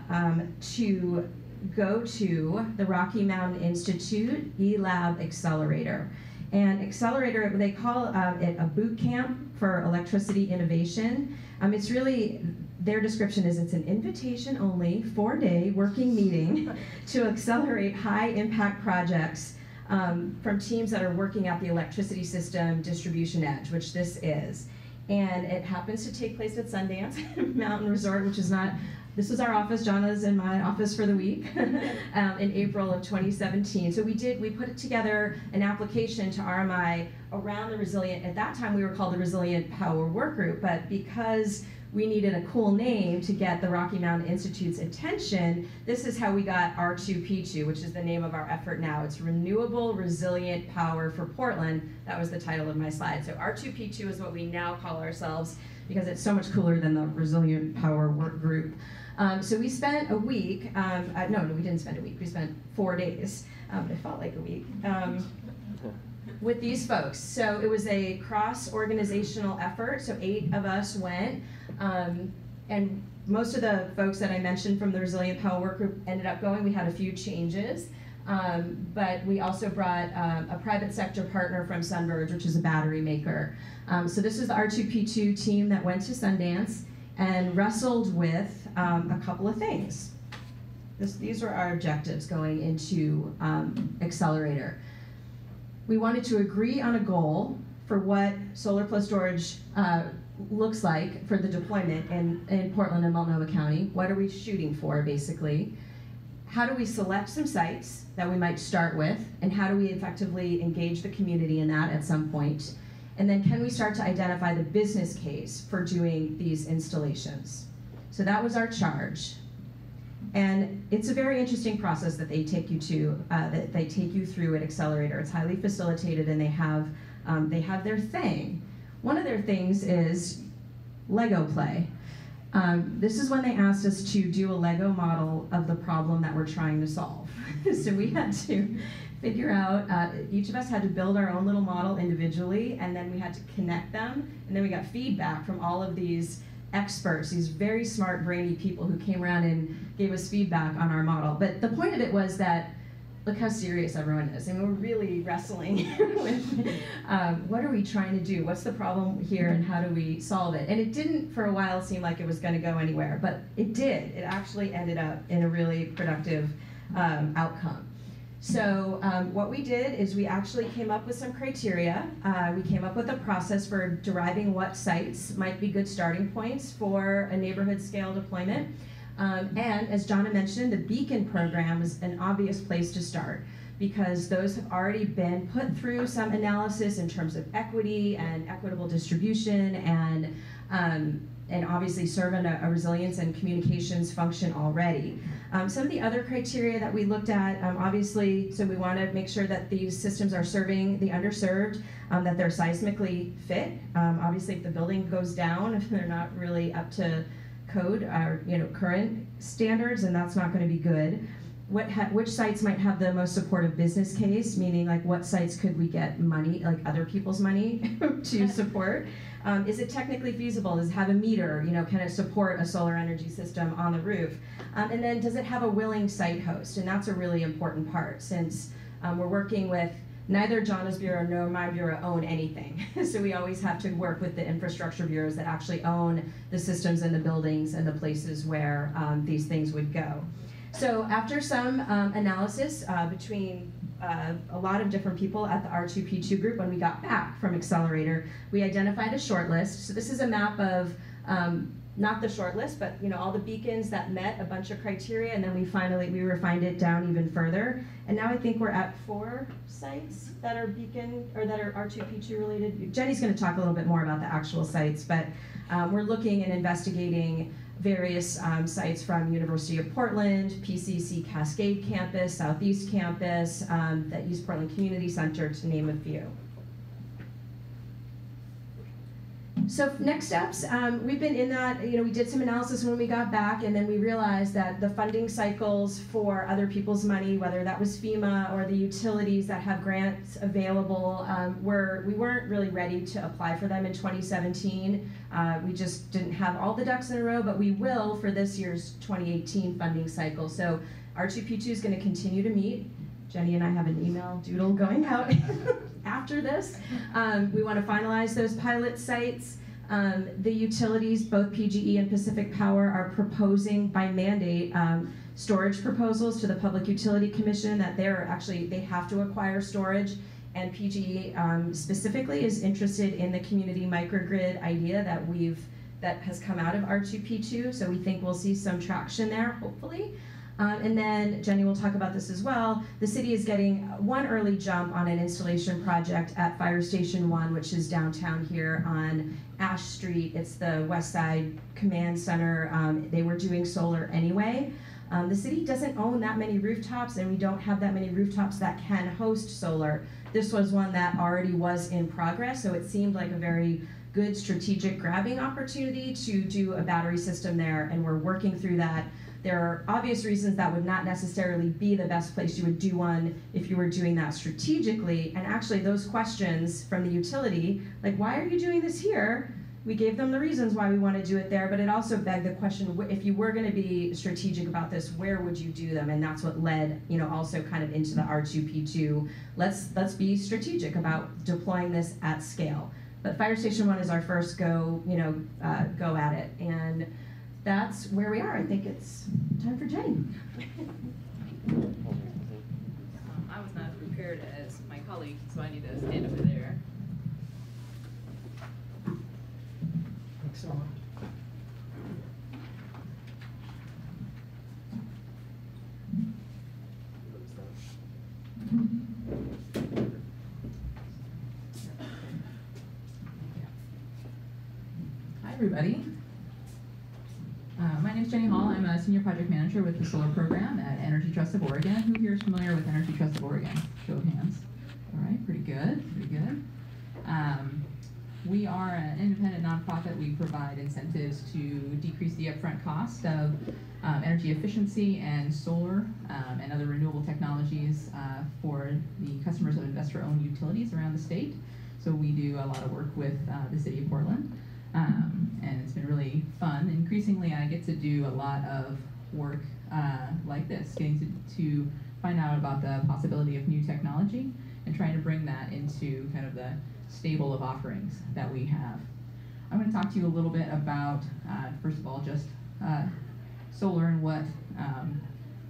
to go to the Rocky Mountain Institute eLab Accelerator. And Accelerator, they call it a boot camp for electricity innovation. It's really, their description is it's an invitation-only, 4-day working meeting to accelerate high-impact projects from teams that are working at the electricity system distribution edge, which this is. And it happens to take place at Sundance Mountain Resort, which is not, this was our office, Jonna's in my office for the week, in April of 2017. So we put together an application to RMI around the Resilient, at that time we were called the Resilient Power Work Group, but because we needed a cool name to get the Rocky Mountain Institute's attention, this is how we got R2P2, which is the name of our effort now. It's Renewable Resilient Power for Portland. That was the title of my slide. So R2P2 is what we now call ourselves because it's so much cooler than the Resilient Power Work Group. So we spent a week, no, we didn't spend a week, we spent 4 days, but it felt like a week, with these folks. So it was a cross-organizational effort, so 8 of us went, and most of the folks that I mentioned from the Resilient Power Work Group ended up going. We had a few changes, but we also brought a private sector partner from Sunbird, which is a battery maker. So this is the R2P2 team that went to Sundance and wrestled with a couple of things. These were our objectives going into Accelerator. We wanted to agree on a goal for what solar plus storage looks like for the deployment in Portland and Multnomah County. What are we shooting for, basically? How do we select some sites that we might start with, and how do we effectively engage the community in that at some point? And then can we start to identify the business case for doing these installations? So that was our charge. And it's a very interesting process that they take you to, that they take you through at Accelerator. It's highly facilitated, and they have their thing. One of their things is Lego play. This is when they asked us to do a Lego model of the problem that we're trying to solve. So we had to figure out, each of us had to build our own little model individually, and then we had to connect them, and then we got feedback from all of these experts, these very smart, brainy people who came around and gave us feedback on our model. But the point of it was that, look how serious everyone is. I mean, we're really wrestling with what are we trying to do? What's the problem here, and how do we solve it? And it didn't, for a while, seem like it was going to go anywhere, but it did. It actually ended up in a really productive outcome. So what we did is we actually came up with some criteria. We came up with a process for deriving what sites might be good starting points for a neighborhood scale deployment. And as Jonna mentioned, the Bihn program is an obvious place to start because those have already been put through some analysis in terms of equity and equitable distribution and obviously serve in a resilience and communications function already. Some of the other criteria that we looked at, obviously, so we want to make sure that these systems are serving the underserved, that they're seismically fit. Obviously, if the building goes down, if they're not really up to code or current standards, and that's not going to be good. Which sites might have the most supportive business case, meaning like what sites could we get money, like other people's money to support? Is it technically feasible? Does it have a meter? Can it support a solar energy system on the roof? And then does it have a willing site host? And that's a really important part since we're working with neither Jonna's bureau nor my bureau own anything. So we always have to work with the infrastructure bureaus that actually own the systems and the buildings and the places where these things would go. So after some analysis between a lot of different people at the R2P2 group, when we got back from Accelerator, we identified a short list. So this is a map of not the short list, but all the beacons that met a bunch of criteria, and then we refined it down even further. And now I think we're at 4 sites that are beacon, or that are R2P2 related. Jenny's gonna talk a little bit more about the actual sites, but we're looking and investigating various sites from University of Portland, PCC Cascade Campus, Southeast Campus, the East Portland Community Center, to name a few. So next steps, we've been in that, we did some analysis when we got back, and then we realized that the funding cycles for other people's money, whether that was FEMA or the utilities that have grants available, we weren't really ready to apply for them in 2017. We just didn't have all the ducks in a row, but we will for this year's 2018 funding cycle. So R2P2 is going to continue to meet. Jenny and I have an email doodle going out after this. We want to finalize those pilot sites. The utilities, both PGE and Pacific Power, are proposing by mandate storage proposals to the Public Utility Commission that they have to acquire storage. And PGE specifically is interested in the community microgrid idea that has come out of R2P2. So we think we'll see some traction there, hopefully. And then Jenny will talk about this as well. The city is getting one early jump on an installation project at Fire Station 1, which is downtown here on Ash Street. It's the West Side Command Center. They were doing solar anyway. The city doesn't own that many rooftops, and we don't have that many rooftops that can host solar. This was one that already was in progress, so it seemed like a very good strategic grabbing opportunity to do a battery system there, and we're working through that. There are obvious reasons that would not necessarily be the best place you would do one if you were doing that strategically. And actually those questions from the utility, like, why are you doing this here? We gave them the reasons why we want to do it there, but it also begged the question, if you were going to be strategic about this, where would you do them? And that's what led, also kind of into the R2P2. Let's be strategic about deploying this at scale. But Fire Station 1 is our first go at it. And that's where we are. I think it's time for Jeni. I was not as prepared as my colleague, so I need to stand over there. Excellent. Hi, everybody. My name is Jeni Hall. I'm a senior project manager with the solar program at Energy Trust of Oregon. Who here is familiar with Energy Trust of Oregon? Show of hands. All right, pretty good, pretty good. We are an independent nonprofit. We provide incentives to decrease the upfront cost of energy efficiency and solar and other renewable technologies for the customers of investor-owned utilities around the state. So we do a lot of work with the city of Portland. And it's been really fun. Increasingly, I get to do a lot of work like this, getting to find out about the possibility of new technology and trying to bring that into kind of the stable of offerings that we have. I'm going to talk to you a little bit about, first of all, just solar and what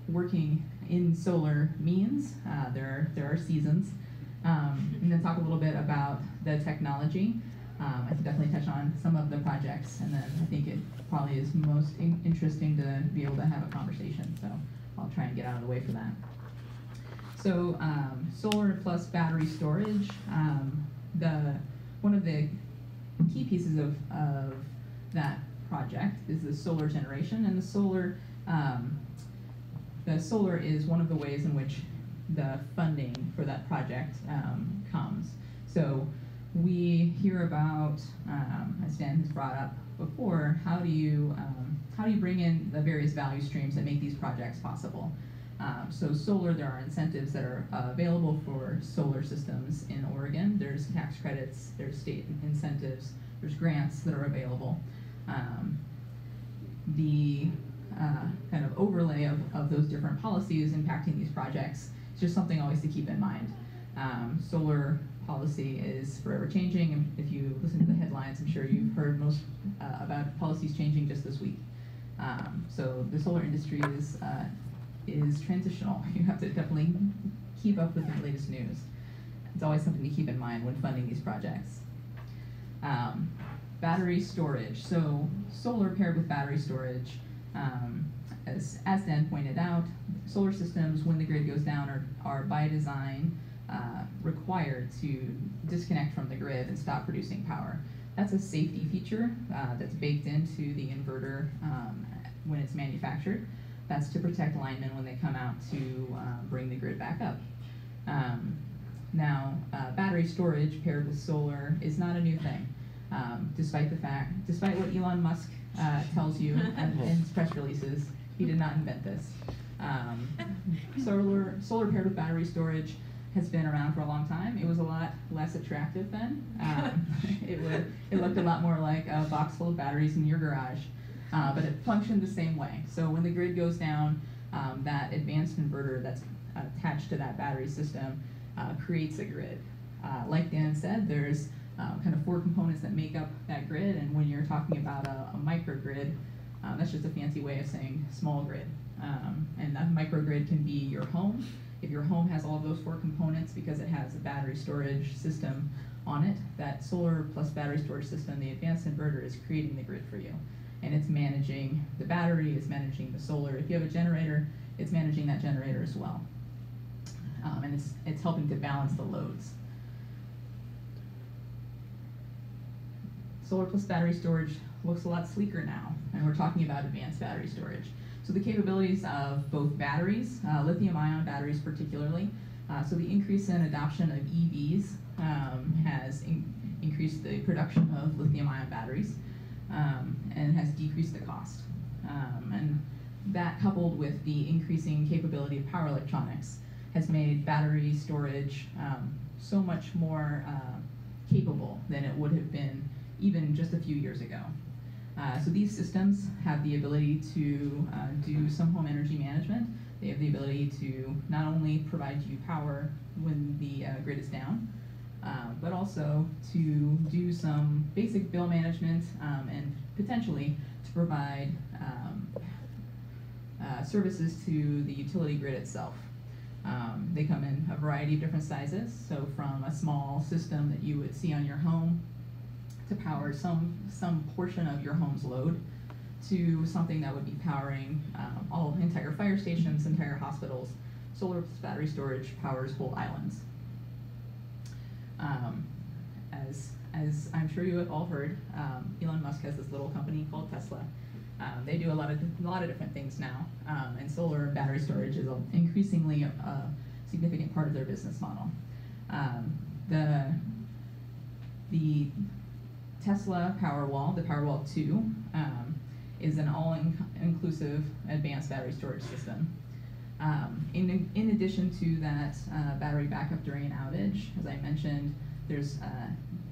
working in solar means. There are seasons. And then talk a little bit about the technology. I can definitely touch on some of the projects, and then I think it probably is most interesting to be able to have a conversation, so I'll try and get out of the way for that. So solar plus battery storage, one of the key pieces of that project is the solar generation, and the solar is one of the ways in which the funding for that project comes. So we hear about, as Dan has brought up before, how do you bring in the various value streams that make these projects possible? So solar, there are incentives that are available for solar systems in Oregon. There's tax credits, there's state incentives, there's grants that are available. The kind of overlay of those different policies impacting these projects is just something always to keep in mind. Solar policy is forever changing, and if you listen to the headlines, I'm sure you've heard most about policies changing just this week. So the solar industry is transitional. You have to definitely keep up with the latest news. It's always something to keep in mind when funding these projects. battery storage. So solar paired with battery storage, as Dan pointed out, solar systems, when the grid goes down, are by design required to disconnect from the grid and stop producing power. That's a safety feature that's baked into the inverter when it's manufactured. That's to protect linemen when they come out to bring the grid back up. Now, battery storage paired with solar is not a new thing, despite what Elon Musk tells you in his press releases. He did not invent this. Solar paired with battery storage has been around for a long time. It was a lot less attractive then. It looked a lot more like a box full of batteries in your garage, but it functioned the same way. So when the grid goes down, that advanced inverter that's attached to that battery system creates a grid. Like Dan said, there's kind of 4 components that make up that grid, and when you're talking about a microgrid, that's just a fancy way of saying small grid. And that microgrid can be your home. If your home has all of those 4 components because it has a battery storage system on it, that solar plus battery storage system, the advanced inverter, is creating the grid for you. And it's managing the battery, it's managing the solar. If you have a generator, it's managing that generator as well. And it's helping to balance the loads. Solar plus battery storage looks a lot sleeker now, and we're talking about advanced battery storage. So the capabilities of both batteries, lithium-ion batteries particularly, so the increase in adoption of EVs has increased the production of lithium-ion batteries and has decreased the cost. And that, coupled with the increasing capability of power electronics, has made battery storage so much more capable than it would have been even just a few years ago. So these systems have the ability to do some home energy management. They have the ability to not only provide you power when the grid is down, but also to do some basic bill management and potentially to provide services to the utility grid itself. They come in a variety of different sizes, so from a small system that you would see on your home to power some portion of your home's load, to something that would be powering all entire fire stations, entire hospitals. Solar plus battery storage powers whole islands. As I'm sure you have all heard, Elon Musk has this little company called Tesla. They do a lot of different things now, and solar and battery storage is increasingly a significant part of their business model. The Tesla Powerwall, the Powerwall 2, is an all-inclusive advanced battery storage system. In addition to that battery backup during an outage, as I mentioned, there's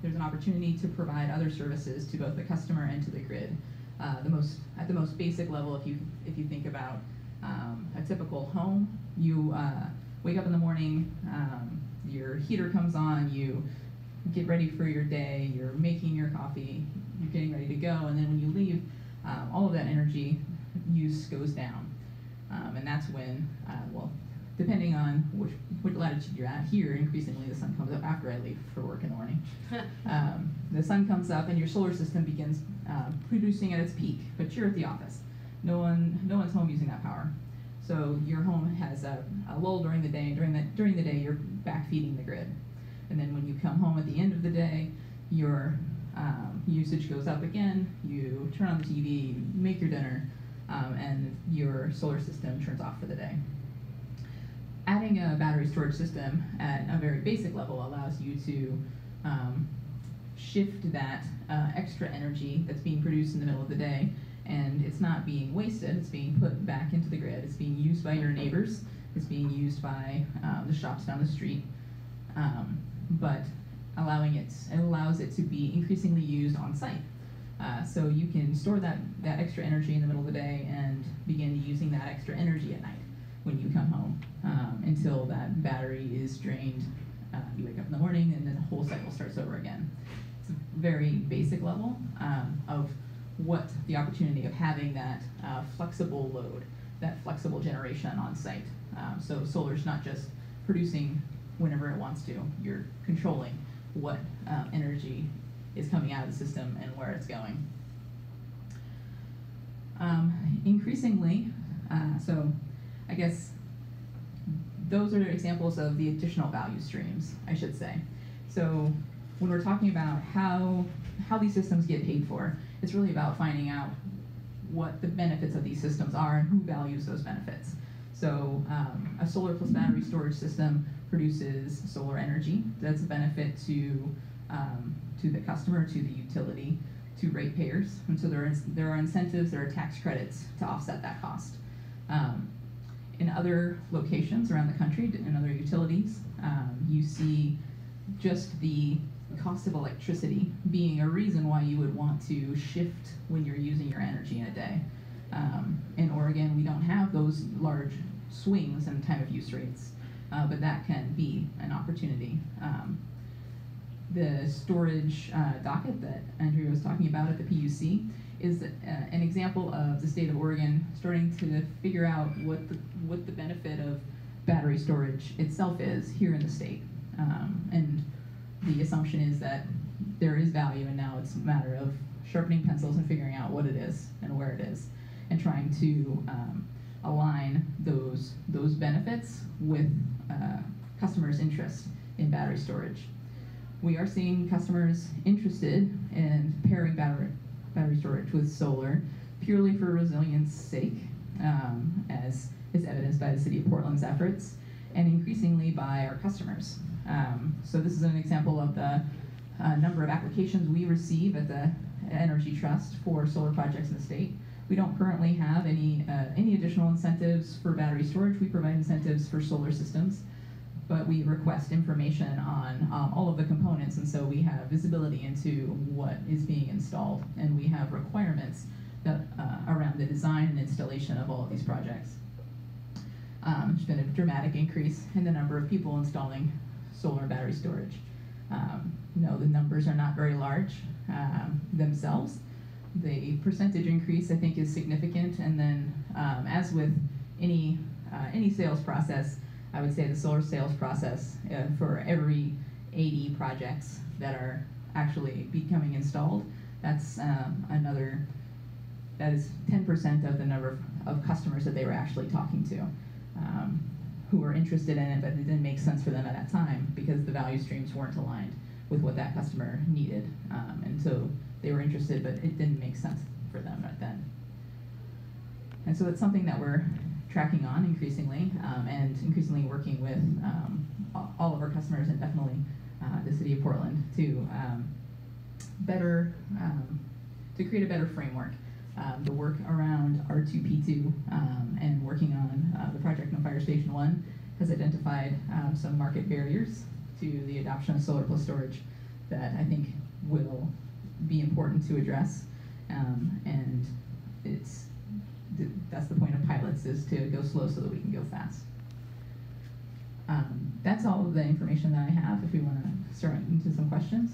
an opportunity to provide other services to both the customer and to the grid. At the most basic level, if you think about a typical home, you wake up in the morning, your heater comes on, you get ready for your day, you're making your coffee, you're getting ready to go, and then when you leave, all of that energy use goes down. And that's when, well, depending on which latitude you're at, here increasingly the sun comes up after I leave for work in the morning. The sun comes up and your solar system begins producing at its peak, but you're at the office. No one's home using that power. So your home has a lull during the day, and during the day you're backfeeding the grid. And then when you come home at the end of the day, your usage goes up again, you turn on the TV, you make your dinner, and your solar system turns off for the day. Adding a battery storage system at a very basic level allows you to shift that extra energy that's being produced in the middle of the day, and it's not being wasted, it's being put back into the grid, it's being used by your neighbors, it's being used by the shops down the street, but it allows it to be increasingly used on site. So you can store that extra energy in the middle of the day and begin using that extra energy at night when you come home until that battery is drained. You wake up in the morning and then the whole cycle starts over again. It's a very basic level of what the opportunity of having that flexible load, that flexible generation on site. So solar's not just producing whenever it wants to. You're controlling what energy is coming out of the system and where it's going. Increasingly, so I guess those are examples of the additional value streams, I should say. So when we're talking about how these systems get paid for, it's really about finding out what the benefits of these systems are and who values those benefits. So a solar plus battery storage system produces solar energy. That's a benefit to the customer, to the utility, to ratepayers. And so there are incentives, there are tax credits to offset that cost. In other locations around the country, in other utilities, you see just the cost of electricity being a reason why you would want to shift when you're using your energy in a day. In Oregon, we don't have those large swings in time of use rates, but that can be an opportunity. The storage docket that Andrea was talking about at the PUC is an example of the state of Oregon starting to figure out what the benefit of battery storage itself is here in the state. And the assumption is that there is value, and now it's a matter of sharpening pencils and figuring out what it is and where it is, and trying to align those benefits with customers' interest in battery storage. We are seeing customers interested in pairing battery storage with solar purely for resilience sake, as is evidenced by the City of Portland's efforts, and increasingly by our customers. So this is an example of the number of applications we receive at the Energy Trust for solar projects in the state. We don't currently have any additional incentives for battery storage. We provide incentives for solar systems, but we request information on all of the components, and so we have visibility into what is being installed, and we have requirements that, around the design and installation of all of these projects. There's been a dramatic increase in the number of people installing solar and battery storage. No, the numbers are not very large themselves. The percentage increase, I think, is significant, and then as with any sales process, I would say the solar sales process for every 80 projects that are actually becoming installed, that's that is 10% of the number of customers that they were actually talking to, who were interested in it, but it didn't make sense for them at that time because the value streams weren't aligned with what that customer needed. And so they were interested, but it didn't make sense for them right then. And so it's something that we're tracking on increasingly, and increasingly working with all of our customers, and definitely the City of Portland to create a better framework. The work around R2P2 and working on the project on Fire Station 1 has identified some market barriers to the adoption of solar plus storage that I think will be important to address, and that's the point of pilots, is to go slow so that we can go fast. That's all of the information that I have. If we want to start into some questions.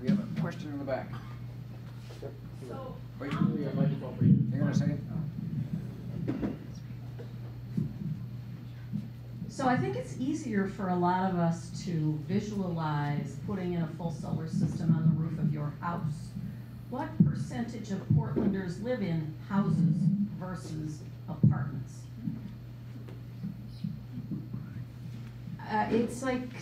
We have a question in the back. So, wait, we have a microphone for you. hang on a second. So I think it's easier for a lot of us to visualize putting in a full solar system on the roof of your house. What percentage of Portlanders live in houses versus apartments? It's like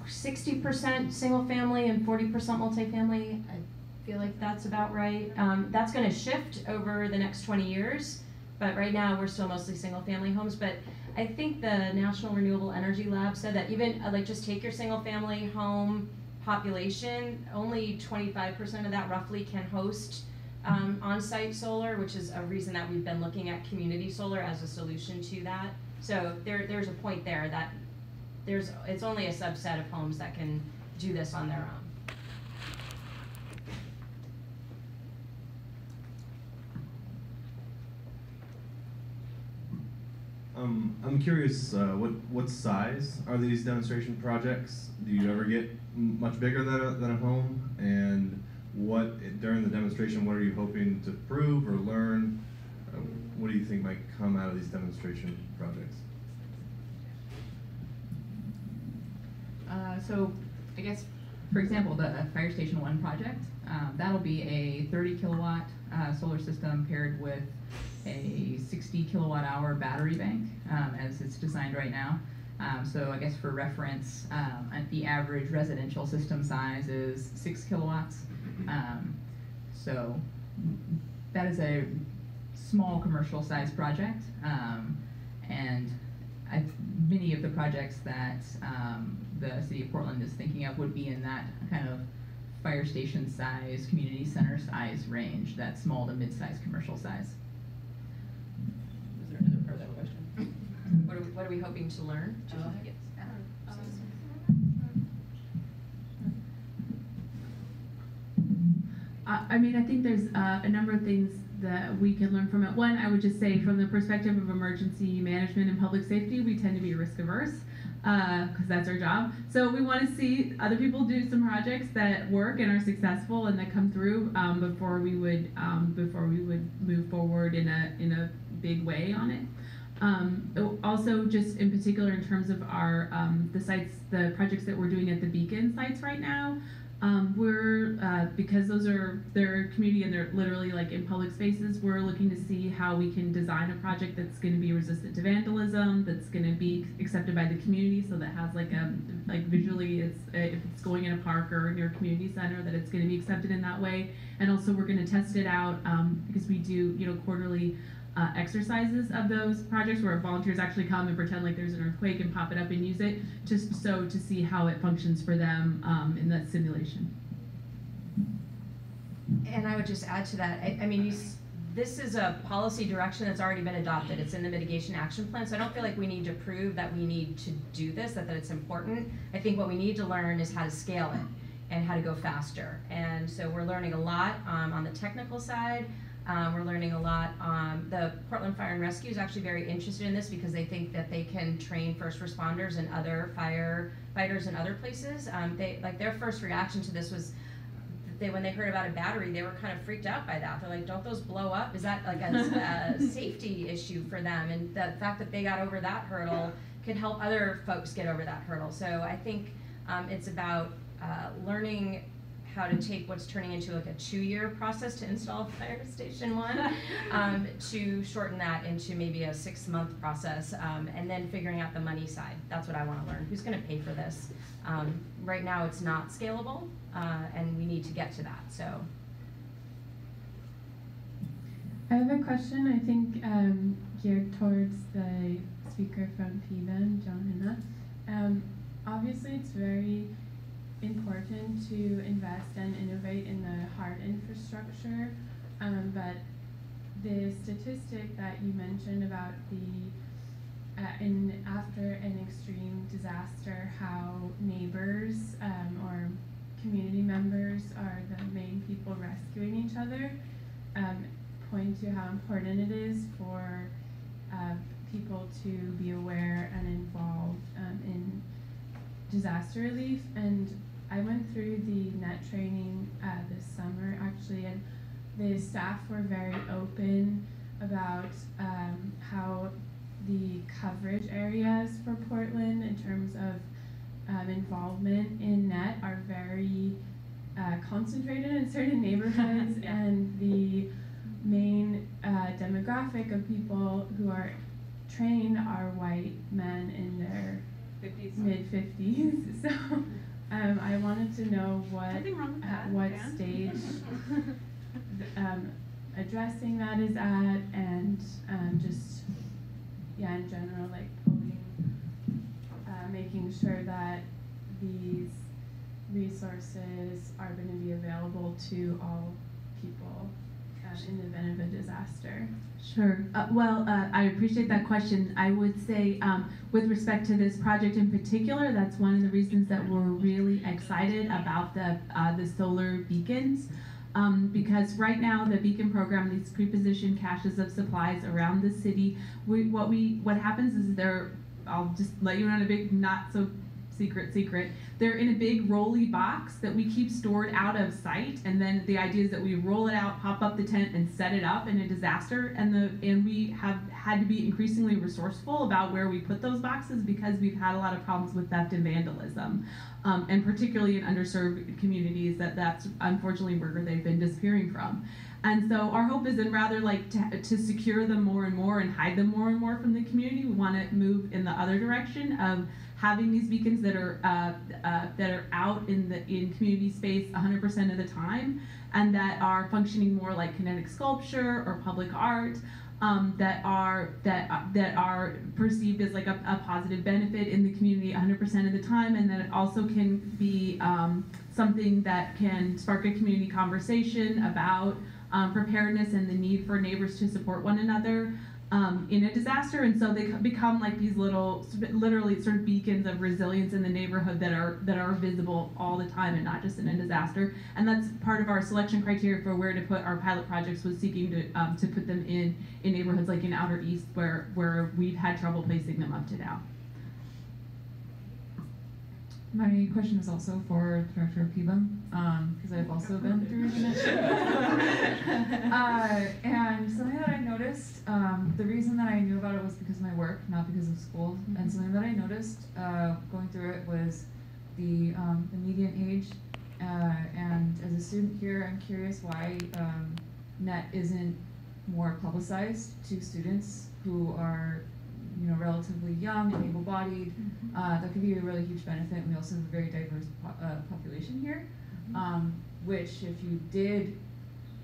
60% single family and 40% multifamily. I feel like that's about right. That's going to shift over the next 20 years, but right now we're still mostly single family homes. But I think the National Renewable Energy Lab said that even like just take your single family home population, only 25% of that roughly can host on-site solar, which is a reason that we've been looking at community solar as a solution to that. So there's a point there that it's only a subset of homes that can do this on their own. I'm curious, what size are these demonstration projects? Do you ever get much bigger than a home? And during the demonstration, what are you hoping to prove or learn? What do you think think might come out of these demonstration projects? So I guess, for example, the Fire Station 1 project, that'll be a 30 kilowatt solar system paired with a 60 kilowatt hour battery bank as it's designed right now. So I guess for reference, the average residential system size is 6 kilowatts. So that is a small commercial size project. And many of the projects that the City of Portland is thinking of would be in that kind of fire station size, community center size range, that small to mid-size commercial size. Was there another part of that question? What are we hoping to learn? Yes. I mean, I think there's a number of things that we can learn from it. One, I would just say from the perspective of emergency management and public safety, we tend to be risk averse because that's our job. So we want to see other people do some projects that work and are successful and that come through before we would move forward in a big way on it. Also, just in particular in terms of our the projects that we're doing at the Bihn sites right now. We're because they're community and they're literally like in public spaces, we're looking to see how we can design a project that's going to be resistant to vandalism, that's going to be accepted by the community, so that has like visually if it's going in a park or near a community center, that it's going to be accepted in that way. And also we're going to test it out because we do quarterly exercises of those projects where volunteers actually come and pretend like there's an earthquake and pop it up and use it, just so to see how it functions for them in that simulation. And I would just add to that, I mean, this is a policy direction that's already been adopted. It's in the mitigation action plan, so I don't feel like we need to prove that we need to do this, that it's important. I think what we need to learn is how to scale it and how to go faster. And so we're learning a lot on the technical side. We're learning a lot. The Portland Fire and Rescue is actually very interested in this because they think that they can train first responders and other firefighters in other places. Their first reaction to this was when they heard about a battery, they were kind of freaked out by that. They're like, don't those blow up? Is that like a safety issue for them? And the fact that they got over that hurdle could help other folks get over that hurdle. So I think it's about learning how to take what's turning into like a 2-year process to install Fire Station 1 to shorten that into maybe a 6-month process, and then figuring out the money side. That's what I want to learn. Who's going to pay for this? Right now it's not scalable, and we need to get to that. So I have a question, I think geared towards the speaker from PBEM, Jonna. Obviously it's very important to invest and innovate in the hard infrastructure, but the statistic that you mentioned about after an extreme disaster, how neighbors or community members are the main people rescuing each other, point to how important it is for people to be aware and involved in disaster relief. And I went through the NET training this summer actually, and the staff were very open about how the coverage areas for Portland in terms of involvement in NET are very concentrated in certain neighborhoods, and the main demographic of people who are trained are white men in their mid-50s. So I wanted to know at what stage addressing that is at, and just in general, like making sure that these resources are going to be available to all people in the event of a disaster. Sure. I appreciate that question. I would say with respect to this project in particular, that's one of the reasons that we're really excited about the solar beacons. Because right now the Beacon program, these pre-positioned caches of supplies around the city, what happens is I'll just let you know in a big not so secret. They're in a big rolly box that we keep stored out of sight, and then the idea is that we roll it out, pop up the tent, and set it up in a disaster. And we have had to be increasingly resourceful about where we put those boxes because we've had a lot of problems with theft and vandalism, and particularly in underserved communities that's unfortunately where they've been disappearing from. And so our hope is in rather like to secure them more and more and hide them more and more from the community, we want to move in the other direction of having these beacons that are out in community space 100% of the time, and that are functioning more like kinetic sculpture or public art, that are perceived as like a positive benefit in the community 100% of the time, and that it also can be something that can spark a community conversation about preparedness and the need for neighbors to support one another in a disaster. And so they become like these little, literally sort of beacons of resilience in the neighborhood that are visible all the time and not just in a disaster. And that's part of our selection criteria for where to put our pilot projects, was seeking to put them in neighborhoods like in Outer East where we've had trouble placing them up to now. My question is also for Director PBEM, because I've also been through it. And something that I noticed, the reason that I knew about it was because of my work, not because of school. And something that I noticed going through it was the median age. And as a student here, I'm curious why NET isn't more publicized to students who are relatively young and able-bodied. That could be a really huge benefit. We also have a very diverse population here, which if you did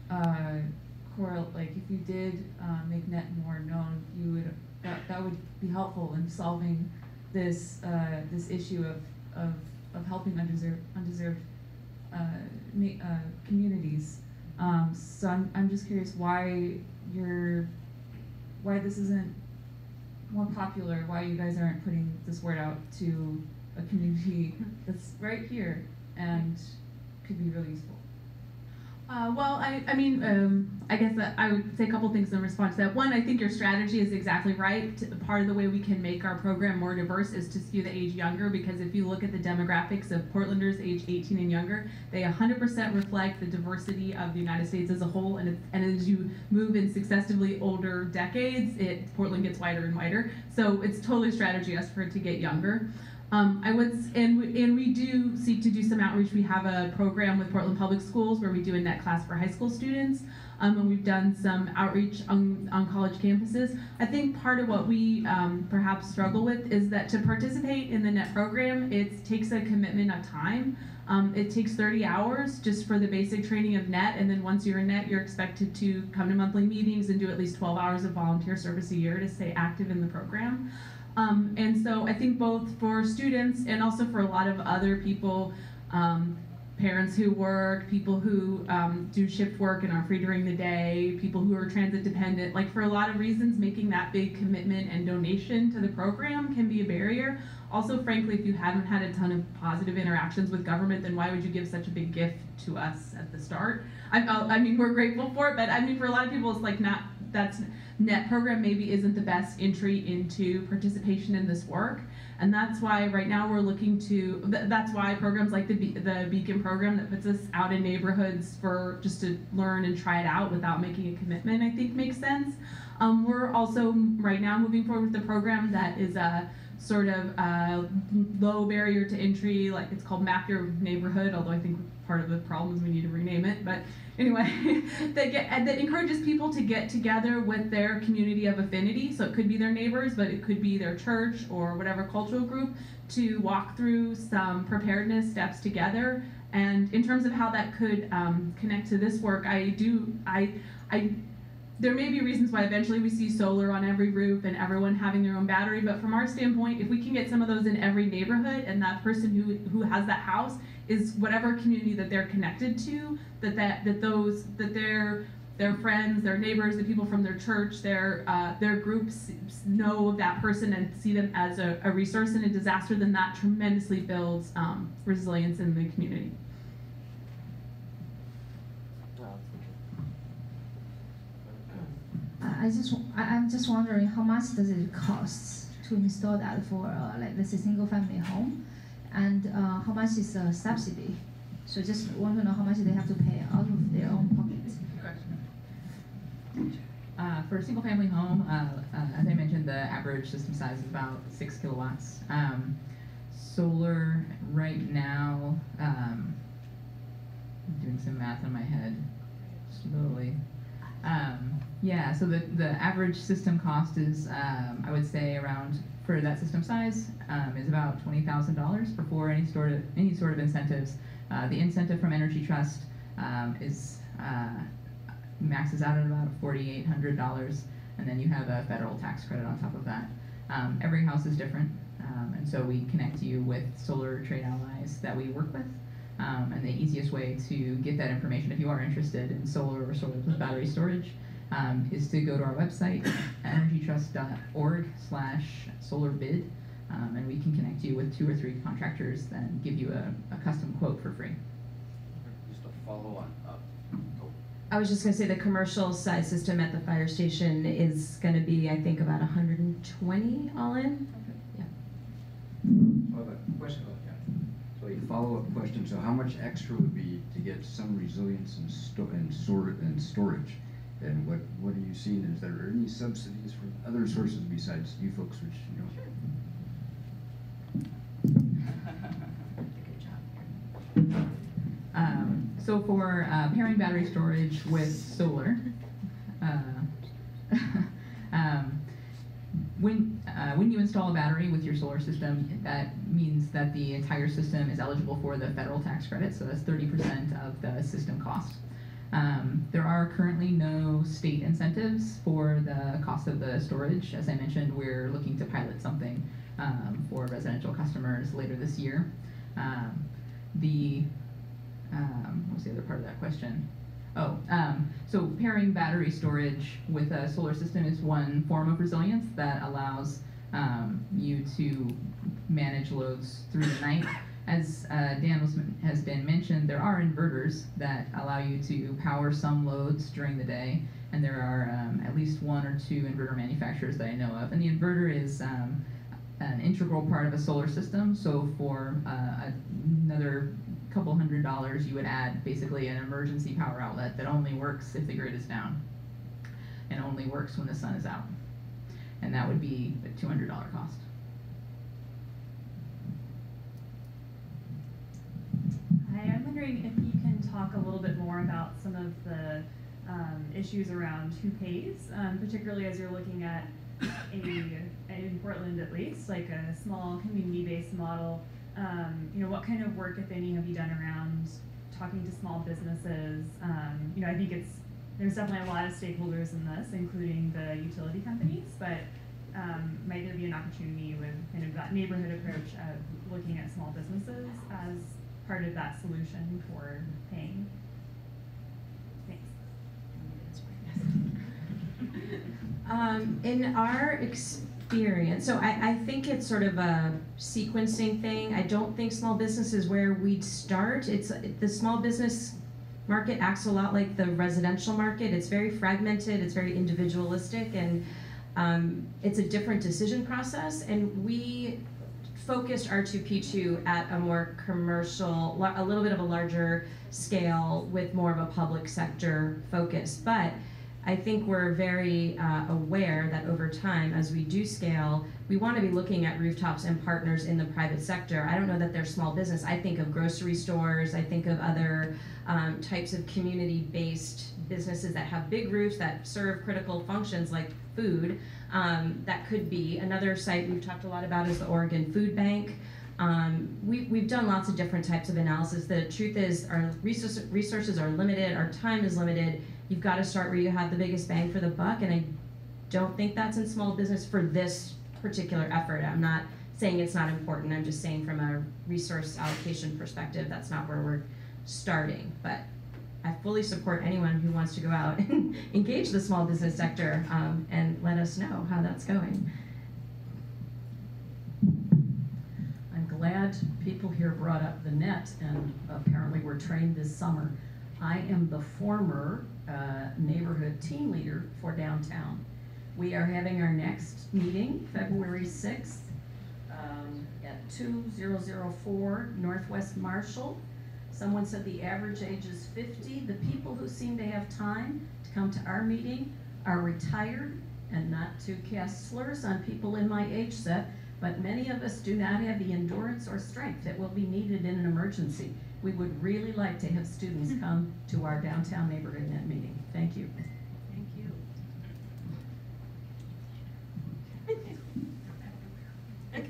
if you did make NET more known, that would be helpful in solving this this issue of helping undeserved communities. So I'm just curious why this isn't more popular, why you guys aren't putting this word out to a community that's right here and could be really useful. Well, I guess that I would say a couple things in response to that. One, I think your strategy is exactly right. Part of the way we can make our program more diverse is to skew the age younger, because if you look at the demographics of Portlanders age 18 and younger, they 100% reflect the diversity of the United States as a whole, and as you move in successively older decades, Portland gets whiter and whiter. So it's totally a strategy for it to get younger. We do seek to do some outreach. We have a program with Portland Public Schools where we do a NET class for high school students, and we've done some outreach on college campuses. I think part of what we perhaps struggle with is that to participate in the NET program, it takes a commitment of time. It takes 30 hours just for the basic training of NET, and then once you're in NET, you're expected to come to monthly meetings and do at least 12 hours of volunteer service a year to stay active in the program. And so I think both for students and also for a lot of other people, parents who work, people who do shift work and are free during the day, people who are transit dependent, like for a lot of reasons, making that big commitment and donation to the program can be a barrier. Also, frankly, if you haven't had a ton of positive interactions with government, then why would you give such a big gift to us at the start? I mean, we're grateful for it, but I mean, for a lot of people, it's like that's NET program maybe isn't the best entry into participation in this work. And that's why right now we're looking to, that's why programs like the Beacon program that puts us out in neighborhoods for just to learn and try it out without making a commitment, I think makes sense. We're also right now moving forward with the program that is a sort of low barrier to entry, like it's called Map Your Neighborhood, although I think part of the problem is we need to rename it, but anyway, that encourages people to get together with their community of affinity. So it could be their neighbors, but it could be their church or whatever cultural group, to walk through some preparedness steps together. And in terms of how that could connect to this work, there may be reasons why eventually we see solar on every roof and everyone having their own battery, but from our standpoint, if we can get some of those in every neighborhood, and that person who has that house is whatever community that they're connected to, that their friends, their neighbors, the people from their church, their groups know of that person and see them as a resource in a disaster, then that tremendously builds resilience in the community. I'm just wondering how much does it cost to install that for like let's say single family home, and how much is a subsidy? So just want to know how much they have to pay out of their own pocket. For a single family home, as I mentioned, the average system size is about 6 kilowatts. Solar right now, I'm doing some math in my head slowly. Yeah, so the average system cost is, I would say around, for that system size, is about $20,000 before any sort of incentives. The incentive from Energy Trust is maxes out at about $4,800, and then you have a federal tax credit on top of that. Every house is different, and so we connect you with solar trade allies that we work with. And the easiest way to get that information, if you are interested in solar or solar plus battery storage, is to go to our website, energytrust.org/solarbid, and we can connect you with 2 or 3 contractors and give you a custom quote for free. Just a follow on up. I was just going to say the commercial size system at the fire station is going to be, I think, about 120 all in. Yeah. So I have a question about that. So a follow-up question. So how much extra would be to get some resilience and storage? And what are you seeing? Is there any subsidies from other sources besides you folks, which you know? So for pairing battery storage with solar, when you install a battery with your solar system, that means that the entire system is eligible for the federal tax credit, so that's 30% of the system cost. There are currently no state incentives for the cost of the storage. As I mentioned, we're looking to pilot something for residential customers later this year. What was the other part of that question? So pairing battery storage with a solar system is one form of resilience that allows you to manage loads through the night. As Dan has been mentioned, there are inverters that allow you to power some loads during the day, and there are at least 1 or 2 inverter manufacturers that I know of. And the inverter is an integral part of a solar system, so for another couple $100, you would add basically an emergency power outlet that only works if the grid is down and only works when the sun is out. And that would be a $200 cost. Hi, I'm wondering if you can talk a little bit more about some of the issues around who pays, particularly as you're looking at in Portland at least, like a small community-based model. What kind of work, if any, have you done around talking to small businesses? I think there's definitely a lot of stakeholders in this, including the utility companies, but might there be an opportunity with kind of that neighborhood approach of looking at small businesses as part of that solution for paying? Thanks. In our experience, so I think it's sort of a sequencing thing. I don't think small business is where we'd start. The small business market acts a lot like the residential market. It's very fragmented, it's very individualistic, and it's a different decision process. And we focused R2P2 at a more commercial, a little bit of a larger scale with more of a public sector focus. But I think we're very aware that over time, as we do scale, we want to be looking at rooftops and partners in the private sector. I don't know that they're small business. I think of grocery stores. I think of other types of community-based businesses that have big roofs that serve critical functions like food. That could be. Another site we've talked a lot about is the Oregon Food Bank. We've done lots of different types of analysis. The truth is our resources are limited, our time is limited. You've got to start where you have the biggest bang for the buck, and I don't think that's in small business for this particular effort. I'm not saying it's not important, I'm just saying from a resource allocation perspective, that's not where we're starting. But I fully support anyone who wants to go out and engage the small business sector and let us know how that's going. I'm glad people here brought up the net, and apparently we're trained this summer. I am the former neighborhood team leader for downtown. We are having our next meeting February 6th at 2004 Northwest Marshall. Someone said the average age is 50. The people who seem to have time to come to our meeting are retired, and not to cast slurs on people in my age set, but many of us do not have the endurance or strength that will be needed in an emergency. We would really like to have students come to our downtown neighborhood net meeting. Thank you. Thank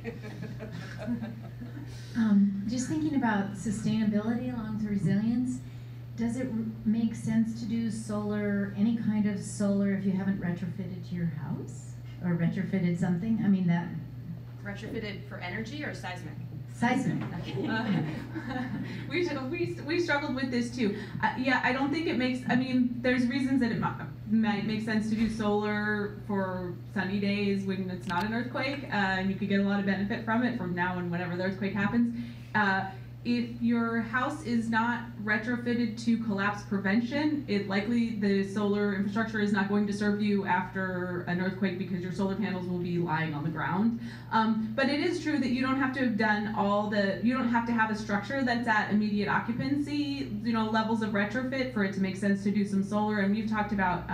you. Just thinking about sustainability along with resilience, does it make sense to do solar, any kind of solar, if you haven't retrofitted your house or retrofitted something? I mean, that. Retrofitted for energy or seismic? Seismic. We struggled with this too. Yeah, I don't think it makes, I mean, there's reasons that it might make sense to do solar for sunny days when it's not an earthquake, and you could get a lot of benefit from it from now and whenever the earthquake happens. If your house is not retrofitted to collapse prevention, the solar infrastructure is not going to serve you after an earthquake because your solar panels will be lying on the ground. But it is true that you don't have to have done you don't have to have a structure that's at immediate occupancy, levels of retrofit for it to make sense to do some solar. And we've talked about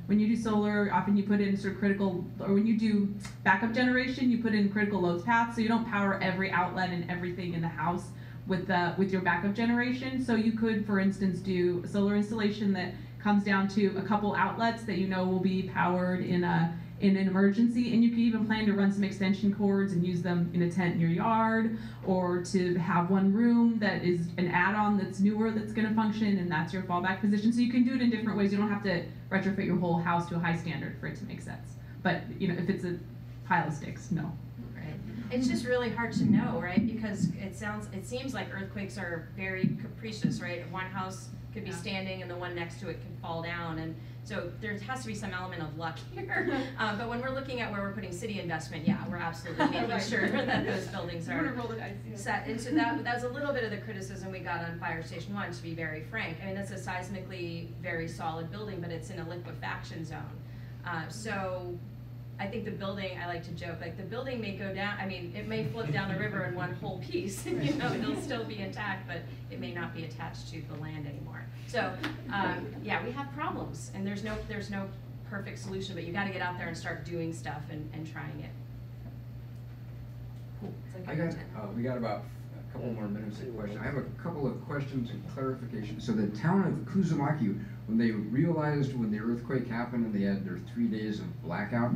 when you do solar, often you put in sort of critical, or when you do backup generation, you put in critical loads paths, so you don't power every outlet and everything in the house with your backup generation. So you could, for instance, do a solar installation that comes down to a couple outlets that will be powered in an emergency, and you could even plan to run some extension cords and use them in a tent in your yard, or to have one room that is an add-on that's newer that's going to function, and that's your fallback position. So you can do it in different ways. You don't have to retrofit your whole house to a high standard for it to make sense. But if it's a pile of sticks, no. It's just really hard to know, right? Because it seems like earthquakes are very capricious, right? One house could be standing and the one next to it can fall down, and so there has to be some element of luck here. But when we're looking at where we're putting city investment, yeah, we're absolutely making sure that those buildings are set. And so that's a little bit of the criticism we got on Fire Station 1, to be very frank. I mean, that's a seismically very solid building, but it's in a liquefaction zone. So I think the building, I like to joke, like the building may go down, I mean, it may float down the river in one whole piece, it'll still be intact, but it may not be attached to the land anymore. So, yeah, we have problems, and there's no perfect solution, but you gotta get out there and start doing stuff and trying it. Cool. We got about a couple more minutes of questions. I have a couple of questions and clarifications. So the town of Kuzumaki, when they realized when the earthquake happened and they had their 3 days of blackout,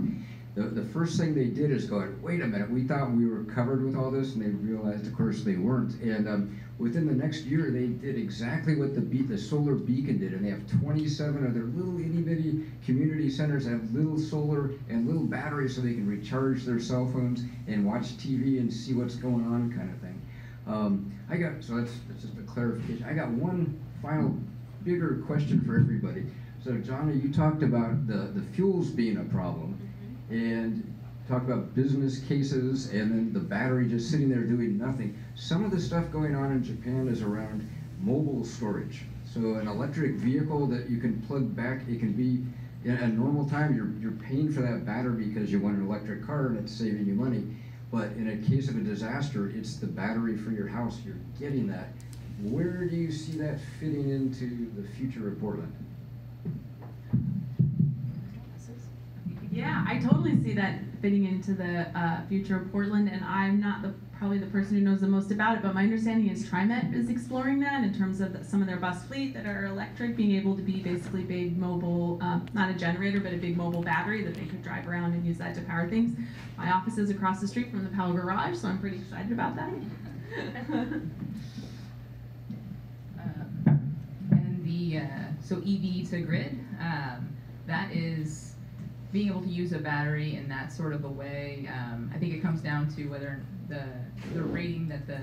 the first thing they did is go, wait a minute, we thought we were covered with all this, and they realized, of course, they weren't. And within the next year, they did exactly what the Solar Beacon did, and they have 27 of their little itty-bitty community centers that have little solar and little batteries so they can recharge their cell phones and watch TV and see what's going on, kind of thing. So that's just a clarification. I got one final bigger question for everybody. So Jonna, you talked about the fuels being a problem, and talked about business cases, and then the battery just sitting there doing nothing. Some of the stuff going on in Japan is around mobile storage. So an electric vehicle that you can plug back, it can be, in a normal time, you're paying for that battery because you want an electric car and it's saving you money. But in a case of a disaster, it's the battery for your house. You're getting that. Where do you see that fitting into the future of Portland? Yeah, I totally see that fitting into the future of Portland, and I'm not probably the person who knows the most about it, but my understanding is TriMet is exploring that in terms of some of their bus fleet that are electric, being able to be basically big mobile, not a generator, but a big mobile battery that they could drive around and use that to power things. My office is across the street from the Powell Garage, so I'm pretty excited about that. So EV to grid, that is being able to use a battery in that sort of a way. I think it comes down to whether the rating that the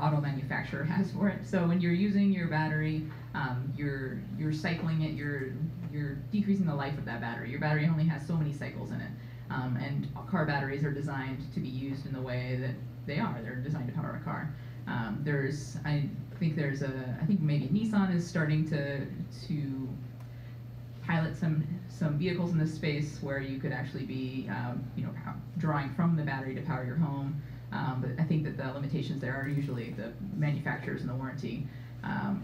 auto manufacturer has for it. So when you're using your battery, you're cycling it, you're decreasing the life of that battery. Your battery only has so many cycles in it. And car batteries are designed to be used in the way that they are. They're designed to power a car. I think maybe Nissan is starting to pilot some vehicles in this space where you could actually be, drawing from the battery to power your home. But I think that the limitations there are usually the manufacturers and the warranty.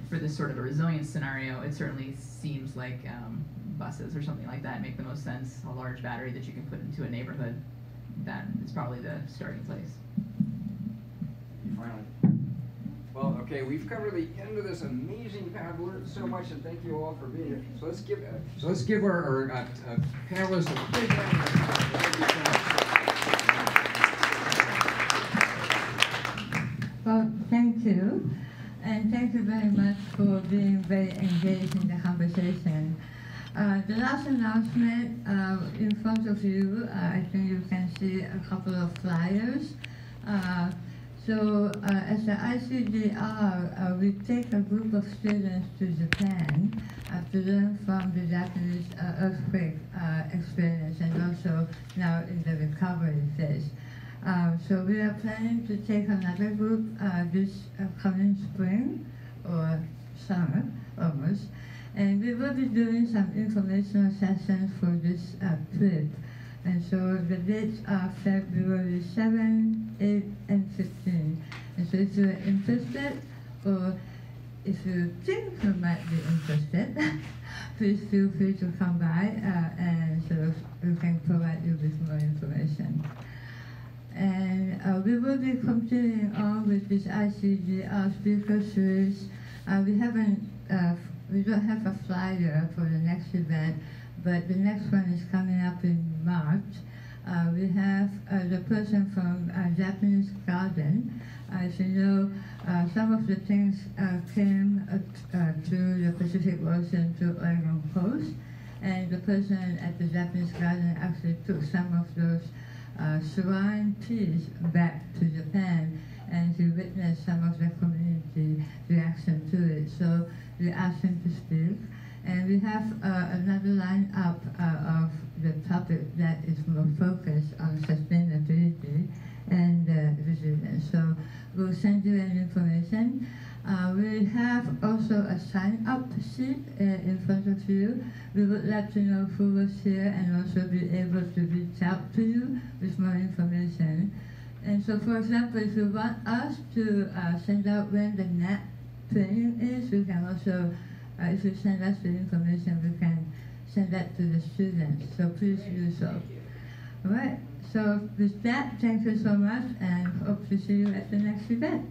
For this sort of a resilience scenario, it certainly seems like buses or something like that make the most sense. A large battery that you can put into a neighborhood, that is probably the starting place. Finally. Well, okay, we've covered the end of this amazing panel. I've learned so much, and thank you all for being here. So let's give our panelists a big round of applause. Well, thank you. And thank you very much for being very engaged in the conversation. The last announcement in front of you, I think you can see a couple of flyers. So as the ICDR, we take a group of students to Japan to learn from the Japanese earthquake experience and also now in the recovery phase. So we are planning to take another group this coming spring or summer almost, and we will be doing some informational sessions for this trip. And so the dates are February 7, 8, and 15. And so if you're interested, or if you think you might be interested, please feel free to come by and sort of we can provide you with more information. And we will be continuing on with this ICDR speaker series. We don't have a flyer for the next event, but the next one is coming up in March. We have the person from Japanese Garden. As you know, some of the things came through the Pacific Ocean to Oregon coast, and the person at the Japanese Garden actually took some of those shrine teas back to Japan, and he witnessed some of the community reaction to it. So we asked him to speak. And we have another lineup of the topic that is more focused on sustainability and resilience. So we'll send you an information. We have also a sign-up sheet in front of you. We would like to know who was here and also be able to reach out to you with more information. And so, for example, if you want us to send out when the NAT training is, we can also if you send us the information, we can send that to the students. So please do so. All right. So with that, thank you so much, and hope to see you at the next event.